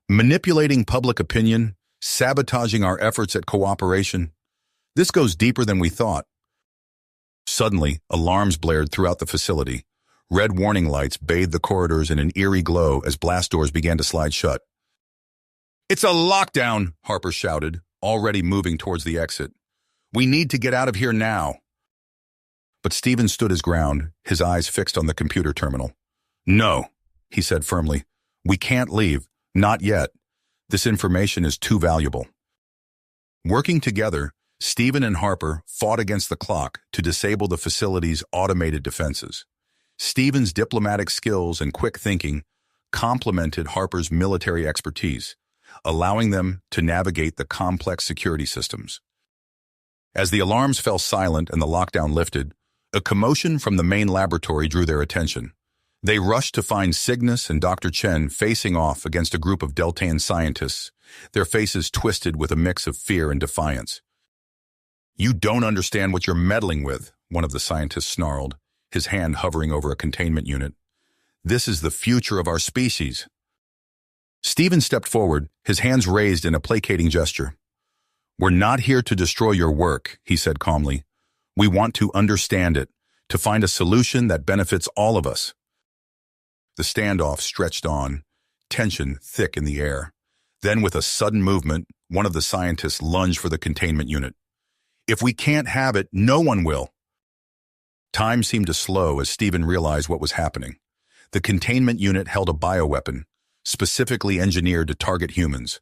"Manipulating public opinion, sabotaging our efforts at cooperation. This goes deeper than we thought." Suddenly, alarms blared throughout the facility. Red warning lights bathed the corridors in an eerie glow as blast doors began to slide shut. "It's a lockdown," Harper shouted, already moving towards the exit. "We need to get out of here now." But Stephen stood his ground, his eyes fixed on the computer terminal. "No," he said firmly. "We can't leave. Not yet. This information is too valuable." Working together, Stephen and Harper fought against the clock to disable the facility's automated defenses. Stephen's diplomatic skills and quick thinking complemented Harper's military expertise, allowing them to navigate the complex security systems. As the alarms fell silent and the lockdown lifted, a commotion from the main laboratory drew their attention. They rushed to find Cygnus and Dr. Chen facing off against a group of Deltan scientists, their faces twisted with a mix of fear and defiance. "You don't understand what you're meddling with," one of the scientists snarled, his hand hovering over a containment unit. "This is the future of our species." Stephen stepped forward, his hands raised in a placating gesture. "We're not here to destroy your work," he said calmly. "We want to understand it, to find a solution that benefits all of us." The standoff stretched on, tension thick in the air. Then, with a sudden movement, one of the scientists lunged for the containment unit. "If we can't have it, no one will." Time seemed to slow as Stephen realized what was happening. The containment unit held a bioweapon, specifically engineered to target humans.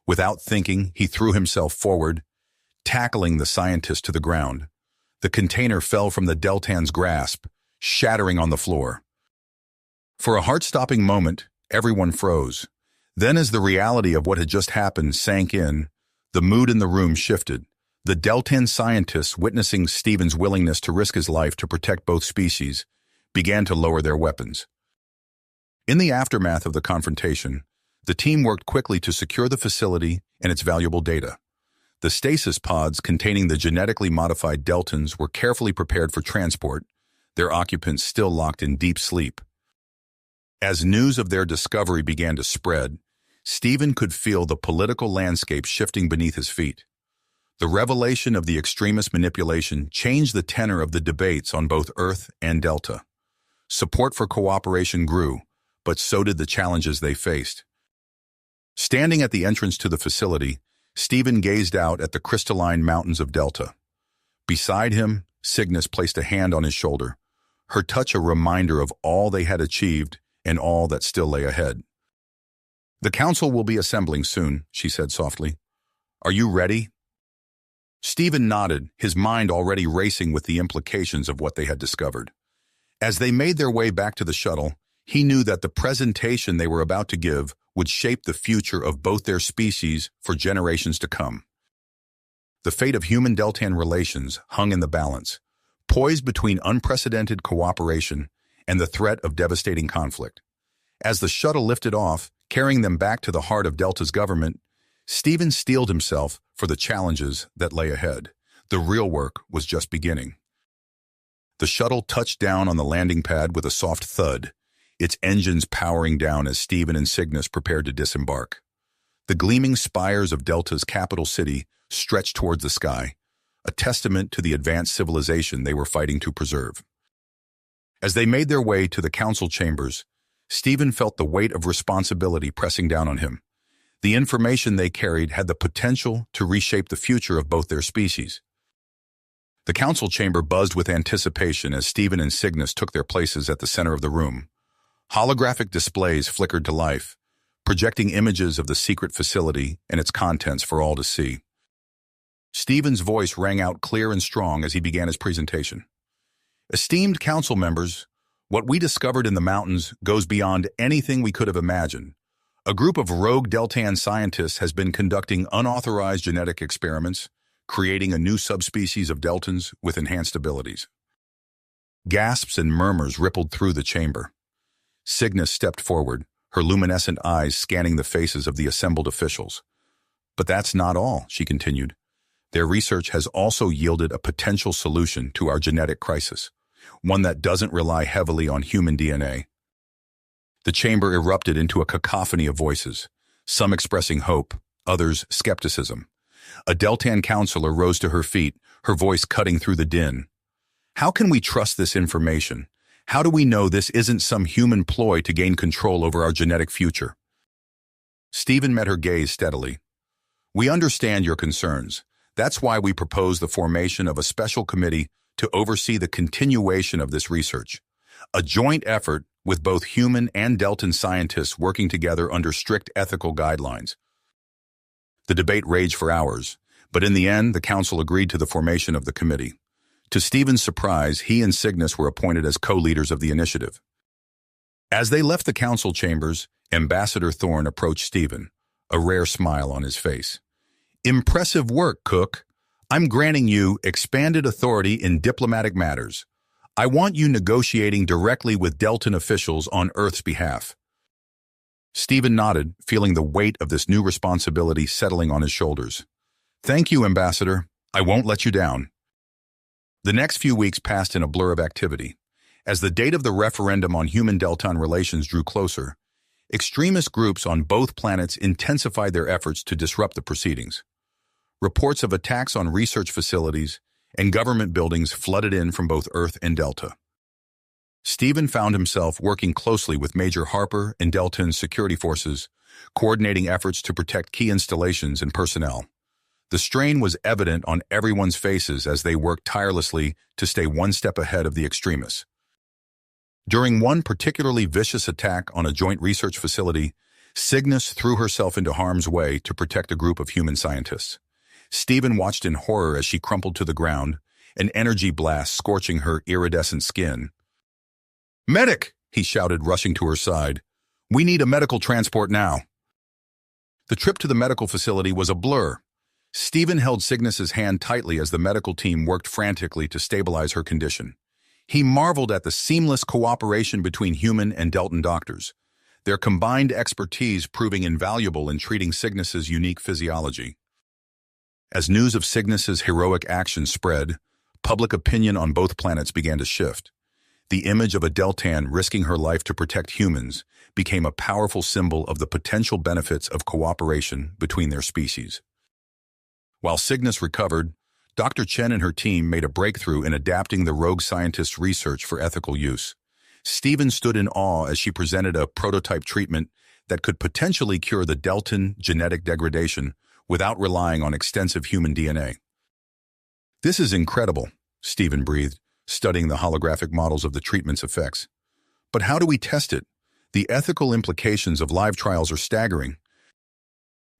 Without thinking, he threw himself forward, tackling the scientist to the ground. The container fell from the Deltan's grasp, shattering on the floor. For a heart-stopping moment, everyone froze. Then, as the reality of what had just happened sank in, the mood in the room shifted. The Deltan scientists, witnessing Stephen's willingness to risk his life to protect both species, began to lower their weapons. In the aftermath of the confrontation, the team worked quickly to secure the facility and its valuable data. The stasis pods containing the genetically modified Deltans were carefully prepared for transport, their occupants still locked in deep sleep. As news of their discovery began to spread, Stephen could feel the political landscape shifting beneath his feet. The revelation of the extremist manipulation changed the tenor of the debates on both Earth and Delta. Support for cooperation grew, but so did the challenges they faced. Standing at the entrance to the facility, Stephen gazed out at the crystalline mountains of Delta. Beside him, Cygnus placed a hand on his shoulder, her touch a reminder of all they had achieved and all that still lay ahead. "The council will be assembling soon," she said softly. "Are you ready?" Stephen nodded, his mind already racing with the implications of what they had discovered. As they made their way back to the shuttle, he knew that the presentation they were about to give would shape the future of both their species for generations to come. The fate of human-Deltan relations hung in the balance, poised between unprecedented cooperation and the threat of devastating conflict. As the shuttle lifted off, carrying them back to the heart of Delta's government, Stephen steeled himself for the challenges that lay ahead. The real work was just beginning. The shuttle touched down on the landing pad with a soft thud, its engines powering down as Stephen and Cygnus prepared to disembark. The gleaming spires of Delta's capital city stretched towards the sky, a testament to the advanced civilization they were fighting to preserve. As they made their way to the council chambers, Stephen felt the weight of responsibility pressing down on him. The information they carried had the potential to reshape the future of both their species. The council chamber buzzed with anticipation as Stephen and Cygnus took their places at the center of the room. Holographic displays flickered to life, projecting images of the secret facility and its contents for all to see. Stephen's voice rang out clear and strong as he began his presentation. Esteemed council members, what we discovered in the mountains goes beyond anything we could have imagined. A group of rogue Deltan scientists has been conducting unauthorized genetic experiments, creating a new subspecies of Deltans with enhanced abilities. Gasps and murmurs rippled through the chamber. Cygnus stepped forward, her luminescent eyes scanning the faces of the assembled officials. But that's not all, she continued. Their research has also yielded a potential solution to our genetic crisis, one that doesn't rely heavily on human DNA. The chamber erupted into a cacophony of voices, some expressing hope, others skepticism. A Deltan counselor rose to her feet, her voice cutting through the din. How can we trust this information? How do we know this isn't some human ploy to gain control over our genetic future? Stephen met her gaze steadily. We understand your concerns. That's why we propose the formation of a special committee to oversee the continuation of this research, a joint effort with both human and Deltan scientists working together under strict ethical guidelines. The debate raged for hours, but in the end, the council agreed to the formation of the committee. To Stephen's surprise, he and Cygnus were appointed as co-leaders of the initiative. As they left the council chambers, Ambassador Thorne approached Stephen, a rare smile on his face. Impressive work, Cook. I'm granting you expanded authority in diplomatic matters. I want you negotiating directly with Deltan officials on Earth's behalf. Stephen nodded, feeling the weight of this new responsibility settling on his shoulders. Thank you, Ambassador. I won't let you down. The next few weeks passed in a blur of activity. As the date of the referendum on human-Deltan relations drew closer, extremist groups on both planets intensified their efforts to disrupt the proceedings. Reports of attacks on research facilities and government buildings flooded in from both Earth and Delta. Stephen found himself working closely with Major Harper and Deltan's security forces, coordinating efforts to protect key installations and personnel. The strain was evident on everyone's faces as they worked tirelessly to stay one step ahead of the extremists. During one particularly vicious attack on a joint research facility, Cygnus threw herself into harm's way to protect a group of human scientists. Stephen watched in horror as she crumpled to the ground, an energy blast scorching her iridescent skin. "Medic!" he shouted, rushing to her side. "We need a medical transport now." The trip to the medical facility was a blur. Stephen held Cygnus's hand tightly as the medical team worked frantically to stabilize her condition. He marveled at the seamless cooperation between human and Deltan doctors, their combined expertise proving invaluable in treating Cygnus's unique physiology. As news of Cygnus's heroic action spread, public opinion on both planets began to shift. The image of a Deltan risking her life to protect humans became a powerful symbol of the potential benefits of cooperation between their species. While Cygnus recovered, Dr. Chen and her team made a breakthrough in adapting the rogue scientist's research for ethical use. Stephen stood in awe as she presented a prototype treatment that could potentially cure the Deltan genetic degradation without relying on extensive human DNA. "This is incredible," Stephen breathed, studying the holographic models of the treatment's effects. "But how do we test it? The ethical implications of live trials are staggering."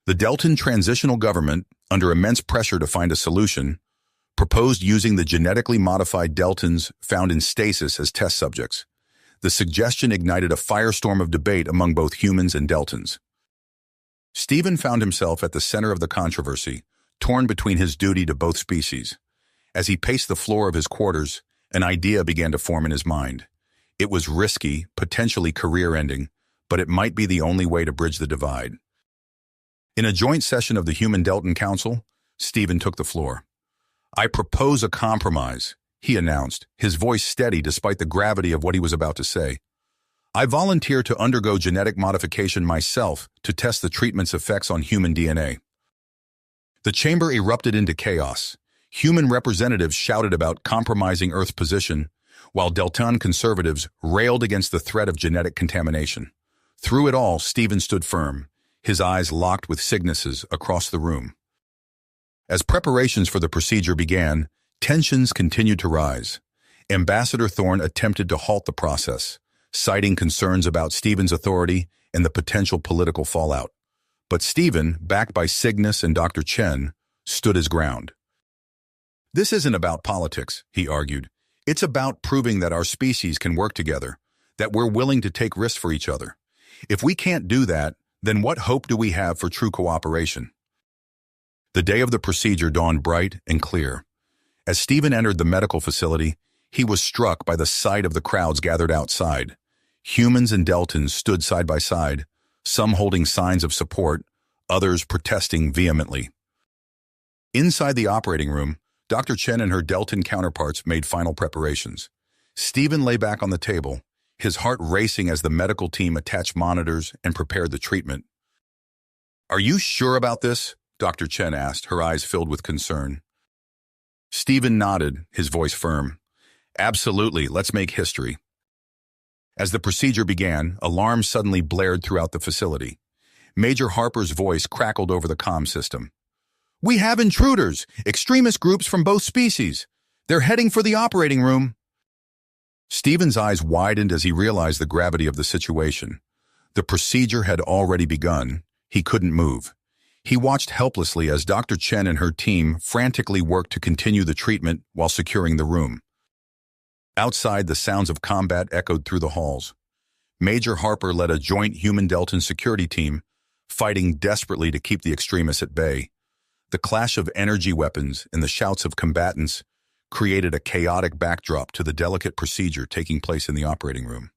The Deltan transitional government, under immense pressure to find a solution, proposed using the genetically modified Deltans found in stasis as test subjects. The suggestion ignited a firestorm of debate among both humans and Deltans. Stephen found himself at the center of the controversy, torn between his duty to both species. As he paced the floor of his quarters, an idea began to form in his mind. It was risky, potentially career-ending, but it might be the only way to bridge the divide. In a joint session of the Human Deltan Council, Stephen took the floor. "I propose a compromise," he announced, his voice steady despite the gravity of what he was about to say. I volunteer to undergo genetic modification myself to test the treatment's effects on human DNA. The chamber erupted into chaos. Human representatives shouted about compromising Earth's position, while Deltan conservatives railed against the threat of genetic contamination. Through it all, Stephen stood firm, his eyes locked with Cygnus's across the room. As preparations for the procedure began, tensions continued to rise. Ambassador Thorne attempted to halt the process, citing concerns about Stephen's authority and the potential political fallout. But Stephen, backed by Cygnus and Dr. Chen, stood his ground. This isn't about politics, he argued. It's about proving that our species can work together, that we're willing to take risks for each other. If we can't do that, then what hope do we have for true cooperation? The day of the procedure dawned bright and clear. As Stephen entered the medical facility, he was struck by the sight of the crowds gathered outside. Humans and Deltans stood side by side, some holding signs of support, others protesting vehemently. Inside the operating room, Dr. Chen and her Deltan counterparts made final preparations. Stephen lay back on the table, his heart racing as the medical team attached monitors and prepared the treatment. "Are you sure about this?" Dr. Chen asked, her eyes filled with concern. Stephen nodded, his voice firm. "Absolutely, let's make history." As the procedure began, alarms suddenly blared throughout the facility. Major Harper's voice crackled over the comm system. "We have intruders, extremist groups from both species. They're heading for the operating room." Stephen's eyes widened as he realized the gravity of the situation. The procedure had already begun. He couldn't move. He watched helplessly as Dr. Chen and her team frantically worked to continue the treatment while securing the room. Outside, the sounds of combat echoed through the halls. Major Harper led a joint human-Deltan security team, fighting desperately to keep the extremists at bay. The clash of energy weapons and the shouts of combatants created a chaotic backdrop to the delicate procedure taking place in the operating room.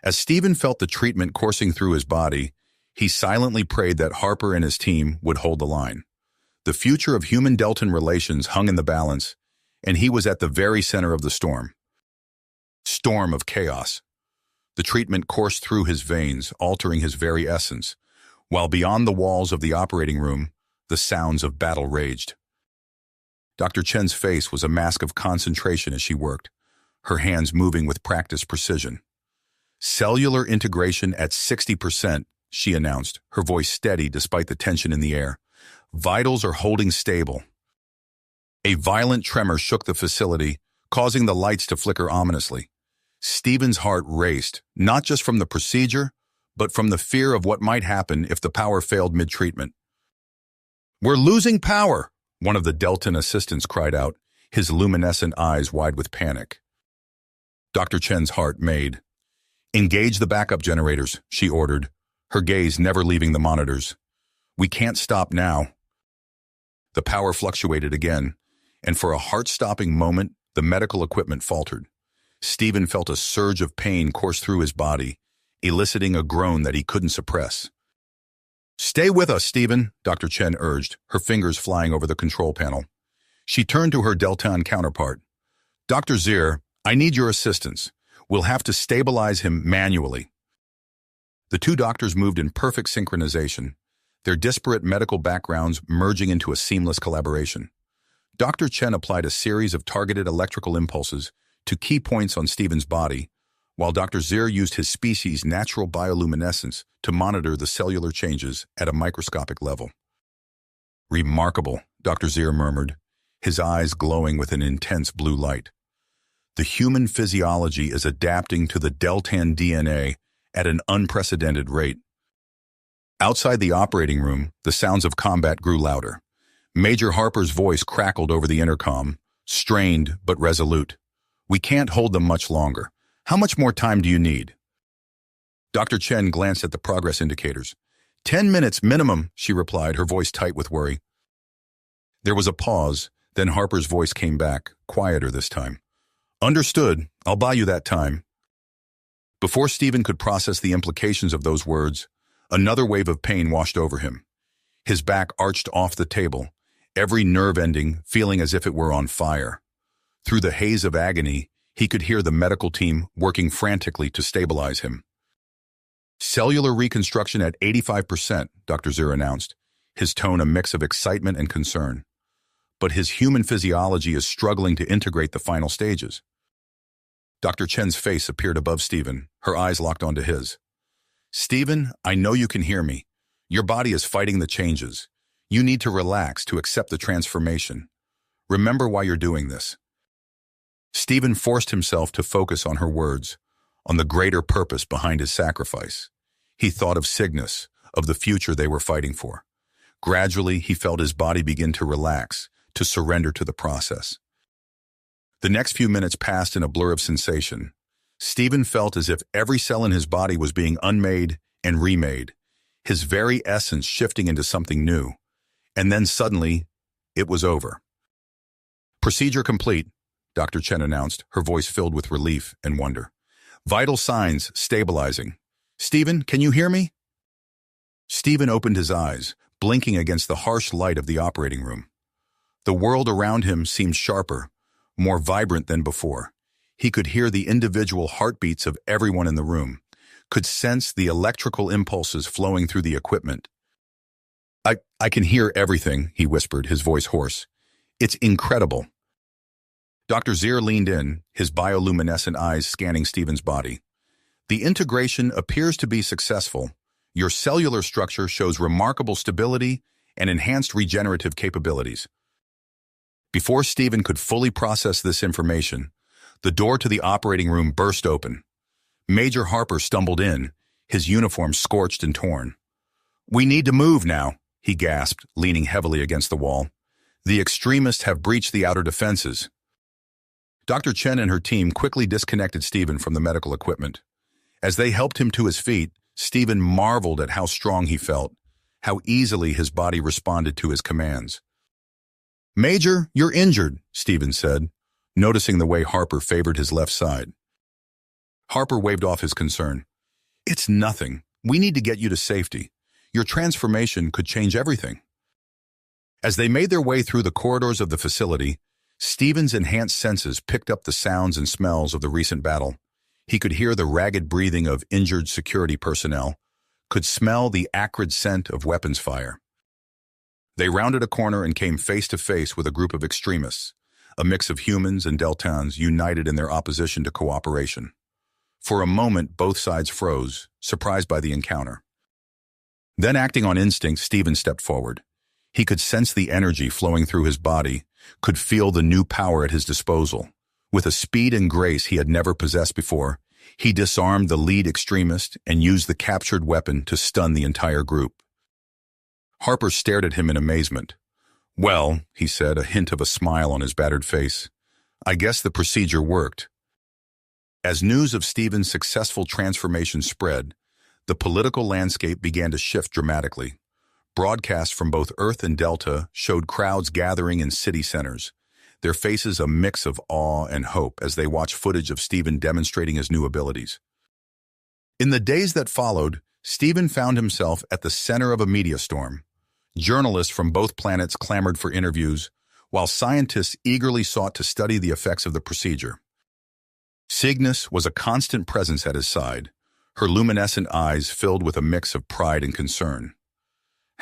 As Stephen felt the treatment coursing through his body, he silently prayed that Harper and his team would hold the line. The future of human-Deltan relations hung in the balance, and he was at the very center of the storm. Storm of chaos. The treatment coursed through his veins, altering his very essence, while beyond the walls of the operating room, the sounds of battle raged. Dr. Chen's face was a mask of concentration as she worked, her hands moving with practiced precision. "Cellular integration at 60%, she announced, her voice steady despite the tension in the air. "Vitals are holding stable." A violent tremor shook the facility, causing the lights to flicker ominously. Stephen's heart raced, not just from the procedure, but from the fear of what might happen if the power failed mid-treatment. "We're losing power," one of the Deltan assistants cried out, his luminescent eyes wide with panic. Dr. Chen's heart made. "Engage the backup generators," she ordered, her gaze never leaving the monitors. "We can't stop now." The power fluctuated again, and for a heart-stopping moment, the medical equipment faltered. Stephen felt a surge of pain course through his body, eliciting a groan that he couldn't suppress. "Stay with us, Stephen," Dr. Chen urged, her fingers flying over the control panel. She turned to her Deltan counterpart. "Dr. Zier, I need your assistance. We'll have to stabilize him manually." The two doctors moved in perfect synchronization, their disparate medical backgrounds merging into a seamless collaboration. Dr. Chen applied a series of targeted electrical impulses to key points on Stephen's body, while Dr. Zier used his species' natural bioluminescence to monitor the cellular changes at a microscopic level. "Remarkable," Dr. Zier murmured, his eyes glowing with an intense blue light. "The human physiology is adapting to the Deltan DNA at an unprecedented rate." Outside the operating room, the sounds of combat grew louder. Major Harper's voice crackled over the intercom, strained but resolute. "We can't hold them much longer. How much more time do you need?" Dr. Chen glanced at the progress indicators. 10 minutes minimum," she replied, her voice tight with worry. There was a pause, then Harper's voice came back, quieter this time. "Understood. I'll buy you that time." Before Stephen could process the implications of those words, another wave of pain washed over him. His back arched off the table, every nerve ending feeling as if it were on fire. Through the haze of agony, He could hear the medical team working frantically to stabilize him. "Cellular reconstruction at 85%, Dr. Zir announced, his tone a mix of excitement and concern. But his human physiology is struggling to integrate the final stages. Dr. Chen's face appeared above Stephen, her eyes locked onto his. "Stephen, I know you can hear me. Your body is fighting the changes. You need to relax to accept the transformation. Remember why you're doing this." Stephen forced himself to focus on her words, on the greater purpose behind his sacrifice. He thought of Cygnus, of the future they were fighting for. Gradually, he felt his body begin to relax, to surrender to the process. The next few minutes passed in a blur of sensation. Stephen felt as if every cell in his body was being unmade and remade, his very essence shifting into something new. And then suddenly, it was over. "Procedure complete," Dr. Chen announced, her voice filled with relief and wonder. "Vital signs stabilizing. Stephen, can you hear me?" Stephen opened his eyes, blinking against the harsh light of the operating room. The world around him seemed sharper, more vibrant than before. He could hear the individual heartbeats of everyone in the room, could sense the electrical impulses flowing through the equipment. I can hear everything," he whispered, his voice hoarse. "It's incredible." Dr. Zir leaned in, his bioluminescent eyes scanning Stephen's body. "The integration appears to be successful. Your cellular structure shows remarkable stability and enhanced regenerative capabilities." Before Stephen could fully process this information, the door to the operating room burst open. Major Harper stumbled in, his uniform scorched and torn. "We need to move now," he gasped, leaning heavily against the wall. "The extremists have breached the outer defenses." Dr. Chen and her team quickly disconnected Stephen from the medical equipment. As they helped him to his feet, Stephen marveled at how strong he felt, how easily his body responded to his commands. "Major, you're injured," Stephen said, noticing the way Harper favored his left side. Harper waved off his concern. "It's nothing. We need to get you to safety. Your transformation could change everything." As they made their way through the corridors of the facility, Stephen's enhanced senses picked up the sounds and smells of the recent battle. He could hear the ragged breathing of injured security personnel, could smell the acrid scent of weapons fire. They rounded a corner and came face to face with a group of extremists, a mix of humans and Deltans united in their opposition to cooperation. For a moment, both sides froze, surprised by the encounter. Then, acting on instinct, Stephen stepped forward. He could sense the energy flowing through his body, could feel the new power at his disposal. With a speed and grace he had never possessed before, he disarmed the lead extremist and used the captured weapon to stun the entire group. Harper stared at him in amazement. "Well," he said, a hint of a smile on his battered face, "I guess the procedure worked." As news of Stephen's successful transformation spread, the political landscape began to shift dramatically. Broadcasts from both Earth and Delta showed crowds gathering in city centers, their faces a mix of awe and hope as they watched footage of Stephen demonstrating his new abilities. In the days that followed, Stephen found himself at the center of a media storm. Journalists from both planets clamored for interviews, while scientists eagerly sought to study the effects of the procedure. Cygnus was a constant presence at his side, her luminescent eyes filled with a mix of pride and concern.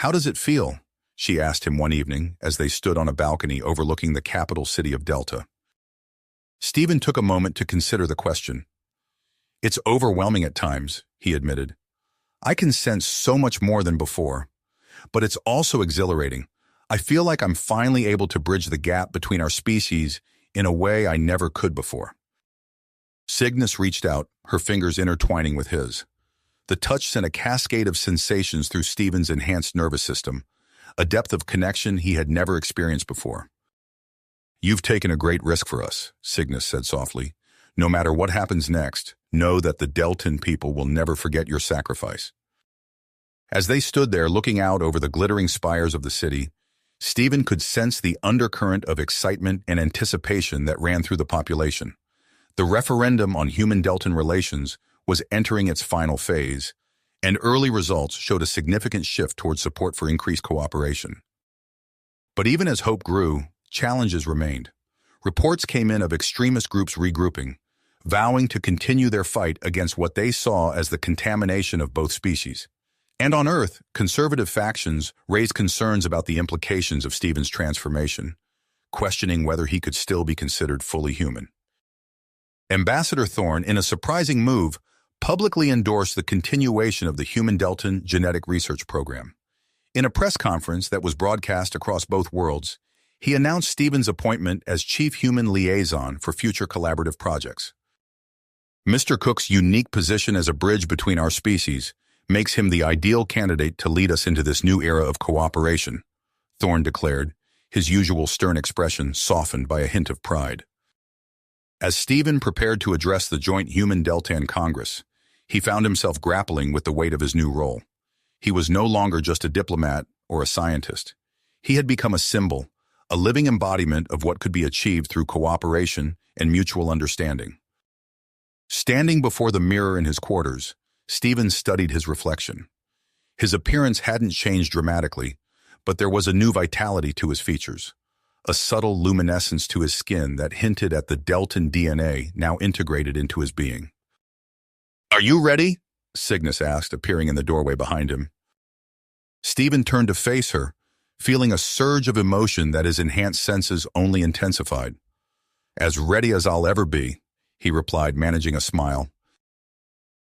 "How does it feel?" she asked him one evening as they stood on a balcony overlooking the capital city of Delta. Stephen took a moment to consider the question. "It's overwhelming at times," he admitted. "I can sense so much more than before. But it's also exhilarating. I feel like I'm finally able to bridge the gap between our species in a way I never could before." Cygnus reached out, her fingers intertwining with his. The touch sent a cascade of sensations through Stephen's enhanced nervous system, a depth of connection he had never experienced before. "You've taken a great risk for us," Cygnus said softly. "No matter what happens next, know that the Deltan people will never forget your sacrifice." As they stood there looking out over the glittering spires of the city, Stephen could sense the undercurrent of excitement and anticipation that ran through the population. The referendum on human-Deltan relations was entering its final phase, and early results showed a significant shift towards support for increased cooperation. But even as hope grew, challenges remained. Reports came in of extremist groups regrouping, vowing to continue their fight against what they saw as the contamination of both species. And on Earth, conservative factions raised concerns about the implications of Stephen's transformation, questioning whether he could still be considered fully human. Ambassador Thorne, in a surprising move, publicly endorsed the continuation of the Human Deltan Genetic Research Program. In a press conference that was broadcast across both worlds, he announced Stephen's appointment as Chief Human Liaison for future collaborative projects. Mr. Cook's unique position as a bridge between our species makes him the ideal candidate to lead us into this new era of cooperation, Thorne declared, his usual stern expression softened by a hint of pride. As Stephen prepared to address the joint Human Deltan Congress, he found himself grappling with the weight of his new role. He was no longer just a diplomat or a scientist. He had become a symbol, a living embodiment of what could be achieved through cooperation and mutual understanding. Standing before the mirror in his quarters, Stephen studied his reflection. His appearance hadn't changed dramatically, but there was a new vitality to his features, a subtle luminescence to his skin that hinted at the Deltan DNA now integrated into his being. "Are you ready?" Cygnus asked, appearing in the doorway behind him. Stephen turned to face her, feeling a surge of emotion that his enhanced senses only intensified. "As ready as I'll ever be," he replied, managing a smile.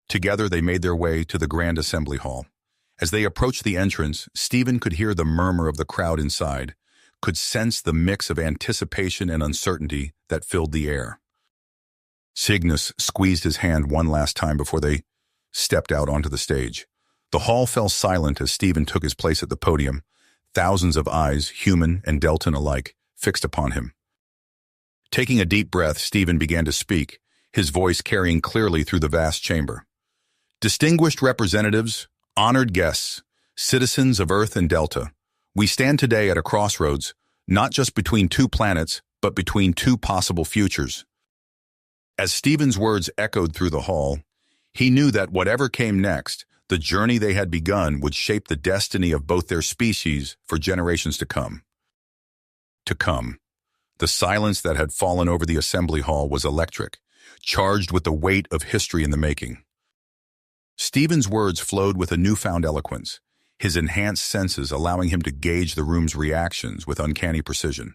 Together they made their way to the Grand Assembly Hall. As they approached the entrance, Stephen could hear the murmur of the crowd inside, could sense the mix of anticipation and uncertainty that filled the air. Cygnus squeezed his hand one last time before they stepped out onto the stage. The hall fell silent as Stephen took his place at the podium, thousands of eyes, human and Deltan alike, fixed upon him. Taking a deep breath, Stephen began to speak, his voice carrying clearly through the vast chamber. "Distinguished representatives, honored guests, citizens of Earth and Delta, we stand today at a crossroads, not just between two planets, but between two possible futures." As Stephen's words echoed through the hall, he knew that whatever came next, the journey they had begun would shape the destiny of both their species for generations to come. The silence that had fallen over the assembly hall was electric, charged with the weight of history in the making. Stephen's words flowed with a newfound eloquence, his enhanced senses allowing him to gauge the room's reactions with uncanny precision.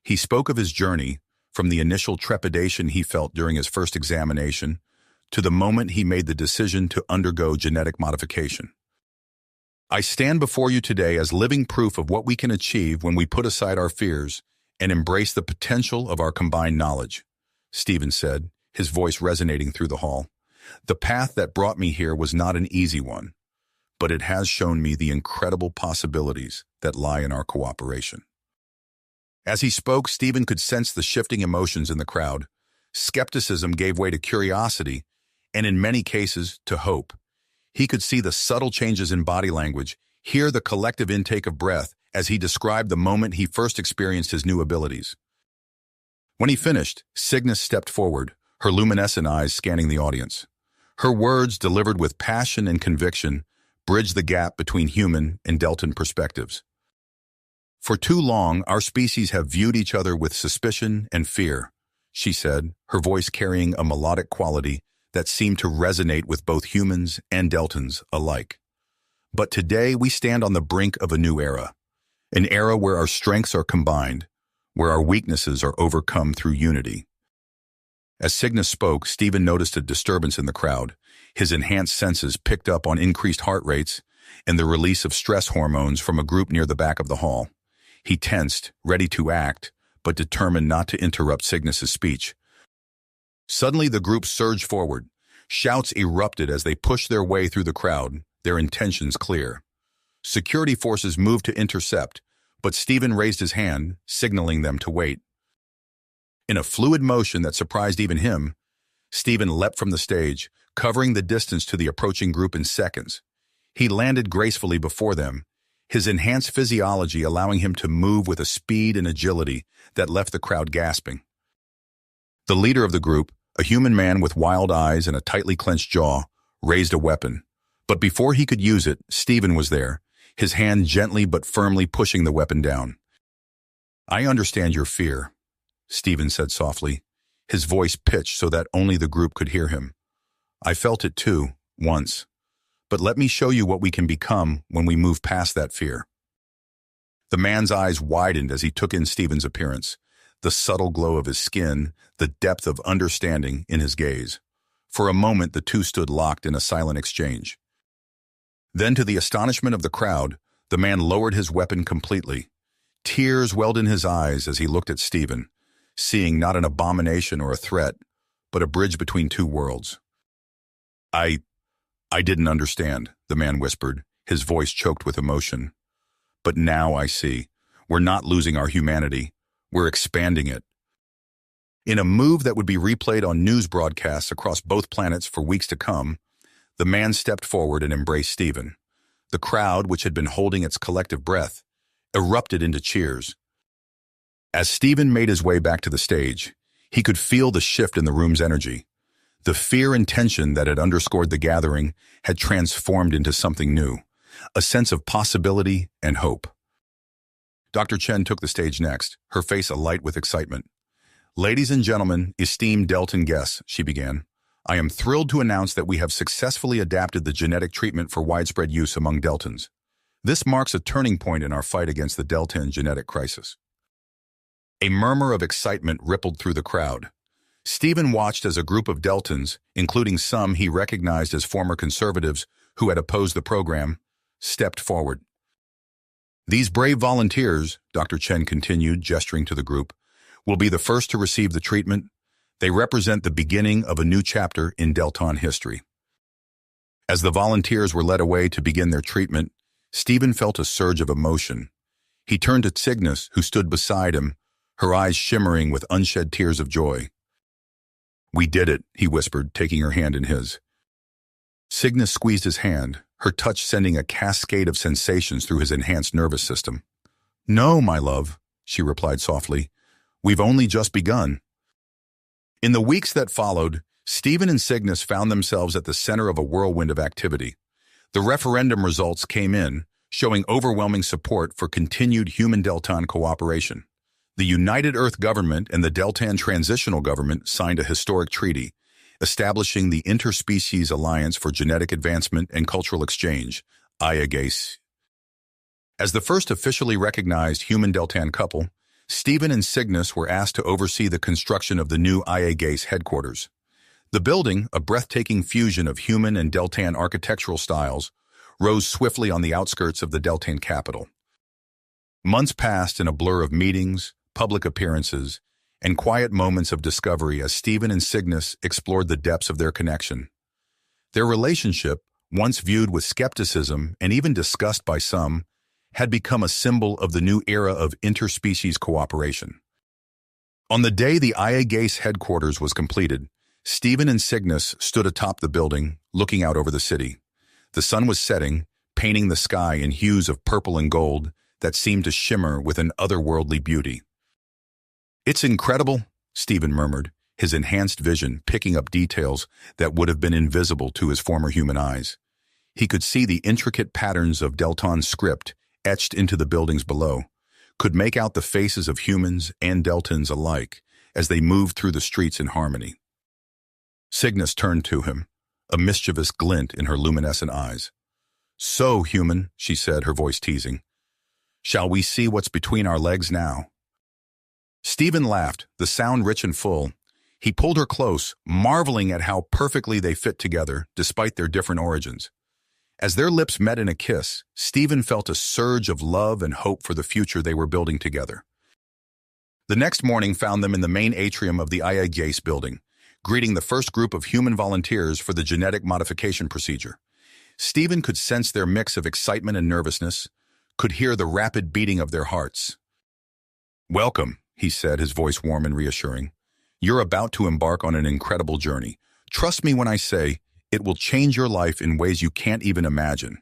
He spoke of his journey, from the initial trepidation he felt during his first examination, to the moment he made the decision to undergo genetic modification. "I stand before you today as living proof of what we can achieve when we put aside our fears and embrace the potential of our combined knowledge," Stephen said, his voice resonating through the hall. "The path that brought me here was not an easy one, but it has shown me the incredible possibilities that lie in our cooperation." As he spoke, Stephen could sense the shifting emotions in the crowd. Skepticism gave way to curiosity, and in many cases, to hope. He could see the subtle changes in body language, hear the collective intake of breath as he described the moment he first experienced his new abilities. When he finished, Cygnus stepped forward, her luminescent eyes scanning the audience. Her words, delivered with passion and conviction, bridged the gap between human and Deltan perspectives. "For too long, our species have viewed each other with suspicion and fear," she said, her voice carrying a melodic quality that seemed to resonate with both humans and Deltans alike. "But today we stand on the brink of a new era, an era where our strengths are combined, where our weaknesses are overcome through unity." As Cygnus spoke, Stephen noticed a disturbance in the crowd. His enhanced senses picked up on increased heart rates and the release of stress hormones from a group near the back of the hall. He tensed, ready to act, but determined not to interrupt Cygnus's speech. Suddenly the group surged forward. Shouts erupted as they pushed their way through the crowd, their intentions clear. Security forces moved to intercept, but Stephen raised his hand, signaling them to wait. In a fluid motion that surprised even him, Stephen leapt from the stage, covering the distance to the approaching group in seconds. He landed gracefully before them, his enhanced physiology allowing him to move with a speed and agility that left the crowd gasping. The leader of the group, a human man with wild eyes and a tightly clenched jaw, raised a weapon. But before he could use it, Stephen was there, his hand gently but firmly pushing the weapon down. "I understand your fear," Stephen said softly, his voice pitched so that only the group could hear him. I felt it too, once. But let me show you what we can become when we move past that fear. The man's eyes widened as he took in Stephen's appearance, the subtle glow of his skin, the depth of understanding in his gaze. For a moment, the two stood locked in a silent exchange. Then, to the astonishment of the crowd, the man lowered his weapon completely. Tears welled in his eyes as he looked at Stephen, seeing not an abomination or a threat, but a bridge between two worlds. I didn't understand, the man whispered, his voice choked with emotion. But now I see. We're not losing our humanity. We're expanding it. In a move that would be replayed on news broadcasts across both planets for weeks to come, the man stepped forward and embraced Stephen. The crowd, which had been holding its collective breath, erupted into cheers. As Stephen made his way back to the stage, he could feel the shift in the room's energy. The fear and tension that had underscored the gathering had transformed into something new, a sense of possibility and hope. Dr. Chen took the stage next, her face alight with excitement. "Ladies and gentlemen, esteemed Deltan guests," she began, "I am thrilled to announce that we have successfully adapted the genetic treatment for widespread use among Deltans. This marks a turning point in our fight against the Deltan genetic crisis." A murmur of excitement rippled through the crowd. Stephen watched as a group of Deltans, including some he recognized as former conservatives who had opposed the program, stepped forward. "These brave volunteers," Dr. Chen continued, gesturing to the group, "will be the first to receive the treatment. They represent the beginning of a new chapter in Deltan history." As the volunteers were led away to begin their treatment, Stephen felt a surge of emotion. He turned to Cygnus, who stood beside him, her eyes shimmering with unshed tears of joy. "We did it," he whispered, taking her hand in his. Cygnus squeezed his hand, her touch sending a cascade of sensations through his enhanced nervous system. "No, my love," she replied softly. "We've only just begun." In the weeks that followed, Stephen and Cygnus found themselves at the center of a whirlwind of activity. The referendum results came in, showing overwhelming support for continued human-Deltan cooperation. The United Earth Government and the Deltan Transitional Government signed a historic treaty, establishing the Interspecies Alliance for Genetic Advancement and Cultural Exchange, HFY. As the first officially recognized human-Deltan couple, Stephen and Cygnus were asked to oversee the construction of the new HFY headquarters. The building, a breathtaking fusion of human and Deltan architectural styles, rose swiftly on the outskirts of the Deltan capital. Months passed in a blur of meetings, public appearances, and quiet moments of discovery as Stephen and Cygnus explored the depths of their connection. Their relationship, once viewed with skepticism and even discussed by some, had become a symbol of the new era of interspecies cooperation. On the day the HFY headquarters was completed, Stephen and Cygnus stood atop the building, looking out over the city. The sun was setting, painting the sky in hues of purple and gold that seemed to shimmer with an otherworldly beauty. "It's incredible," Stephen murmured, his enhanced vision picking up details that would have been invisible to his former human eyes. He could see the intricate patterns of Deltan script etched into the buildings below, could make out the faces of humans and Deltans alike as they moved through the streets in harmony. Cygnus turned to him, a mischievous glint in her luminescent eyes. "So, human," she said, her voice teasing. "Shall we see what's between our legs now?" Stephen laughed, the sound rich and full. He pulled her close, marveling at how perfectly they fit together, despite their different origins. As their lips met in a kiss, Stephen felt a surge of love and hope for the future they were building together. The next morning found them in the main atrium of the HFY building, greeting the first group of human volunteers for the genetic modification procedure. Stephen could sense their mix of excitement and nervousness, could hear the rapid beating of their hearts. "Welcome," he said, his voice warm and reassuring. "You're about to embark on an incredible journey. Trust me when I say it will change your life in ways you can't even imagine."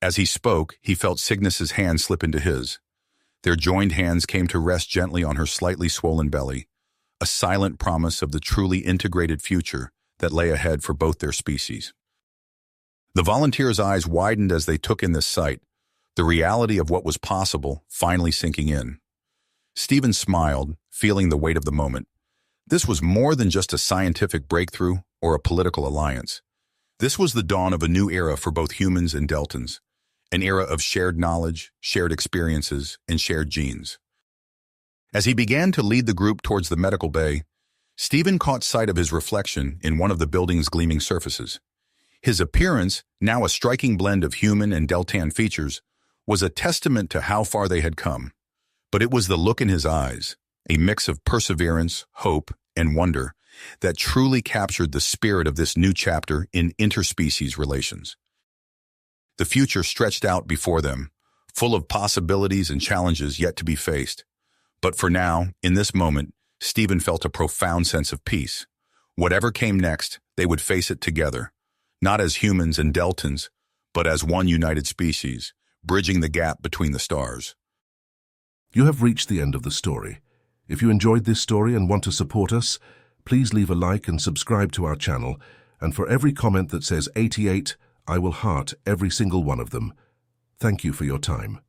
As he spoke, he felt Cygnus's hand slip into his. Their joined hands came to rest gently on her slightly swollen belly, a silent promise of the truly integrated future that lay ahead for both their species. The volunteers' eyes widened as they took in this sight, the reality of what was possible finally sinking in. Stephen smiled, feeling the weight of the moment. This was more than just a scientific breakthrough or a political alliance. This was the dawn of a new era for both humans and Deltans, an era of shared knowledge, shared experiences, and shared genes. As he began to lead the group towards the medical bay, Stephen caught sight of his reflection in one of the building's gleaming surfaces. His appearance, now a striking blend of human and Deltan features, was a testament to how far they had come. But it was the look in his eyes, a mix of perseverance, hope, and wonder, that truly captured the spirit of this new chapter in interspecies relations. The future stretched out before them, full of possibilities and challenges yet to be faced. But for now, in this moment, Stephen felt a profound sense of peace. Whatever came next, they would face it together, not as humans and Deltans, but as one united species, bridging the gap between the stars. You have reached the end of the story. If you enjoyed this story and want to support us, please leave a like and subscribe to our channel, and for every comment that says 88, I will heart every single one of them. Thank you for your time.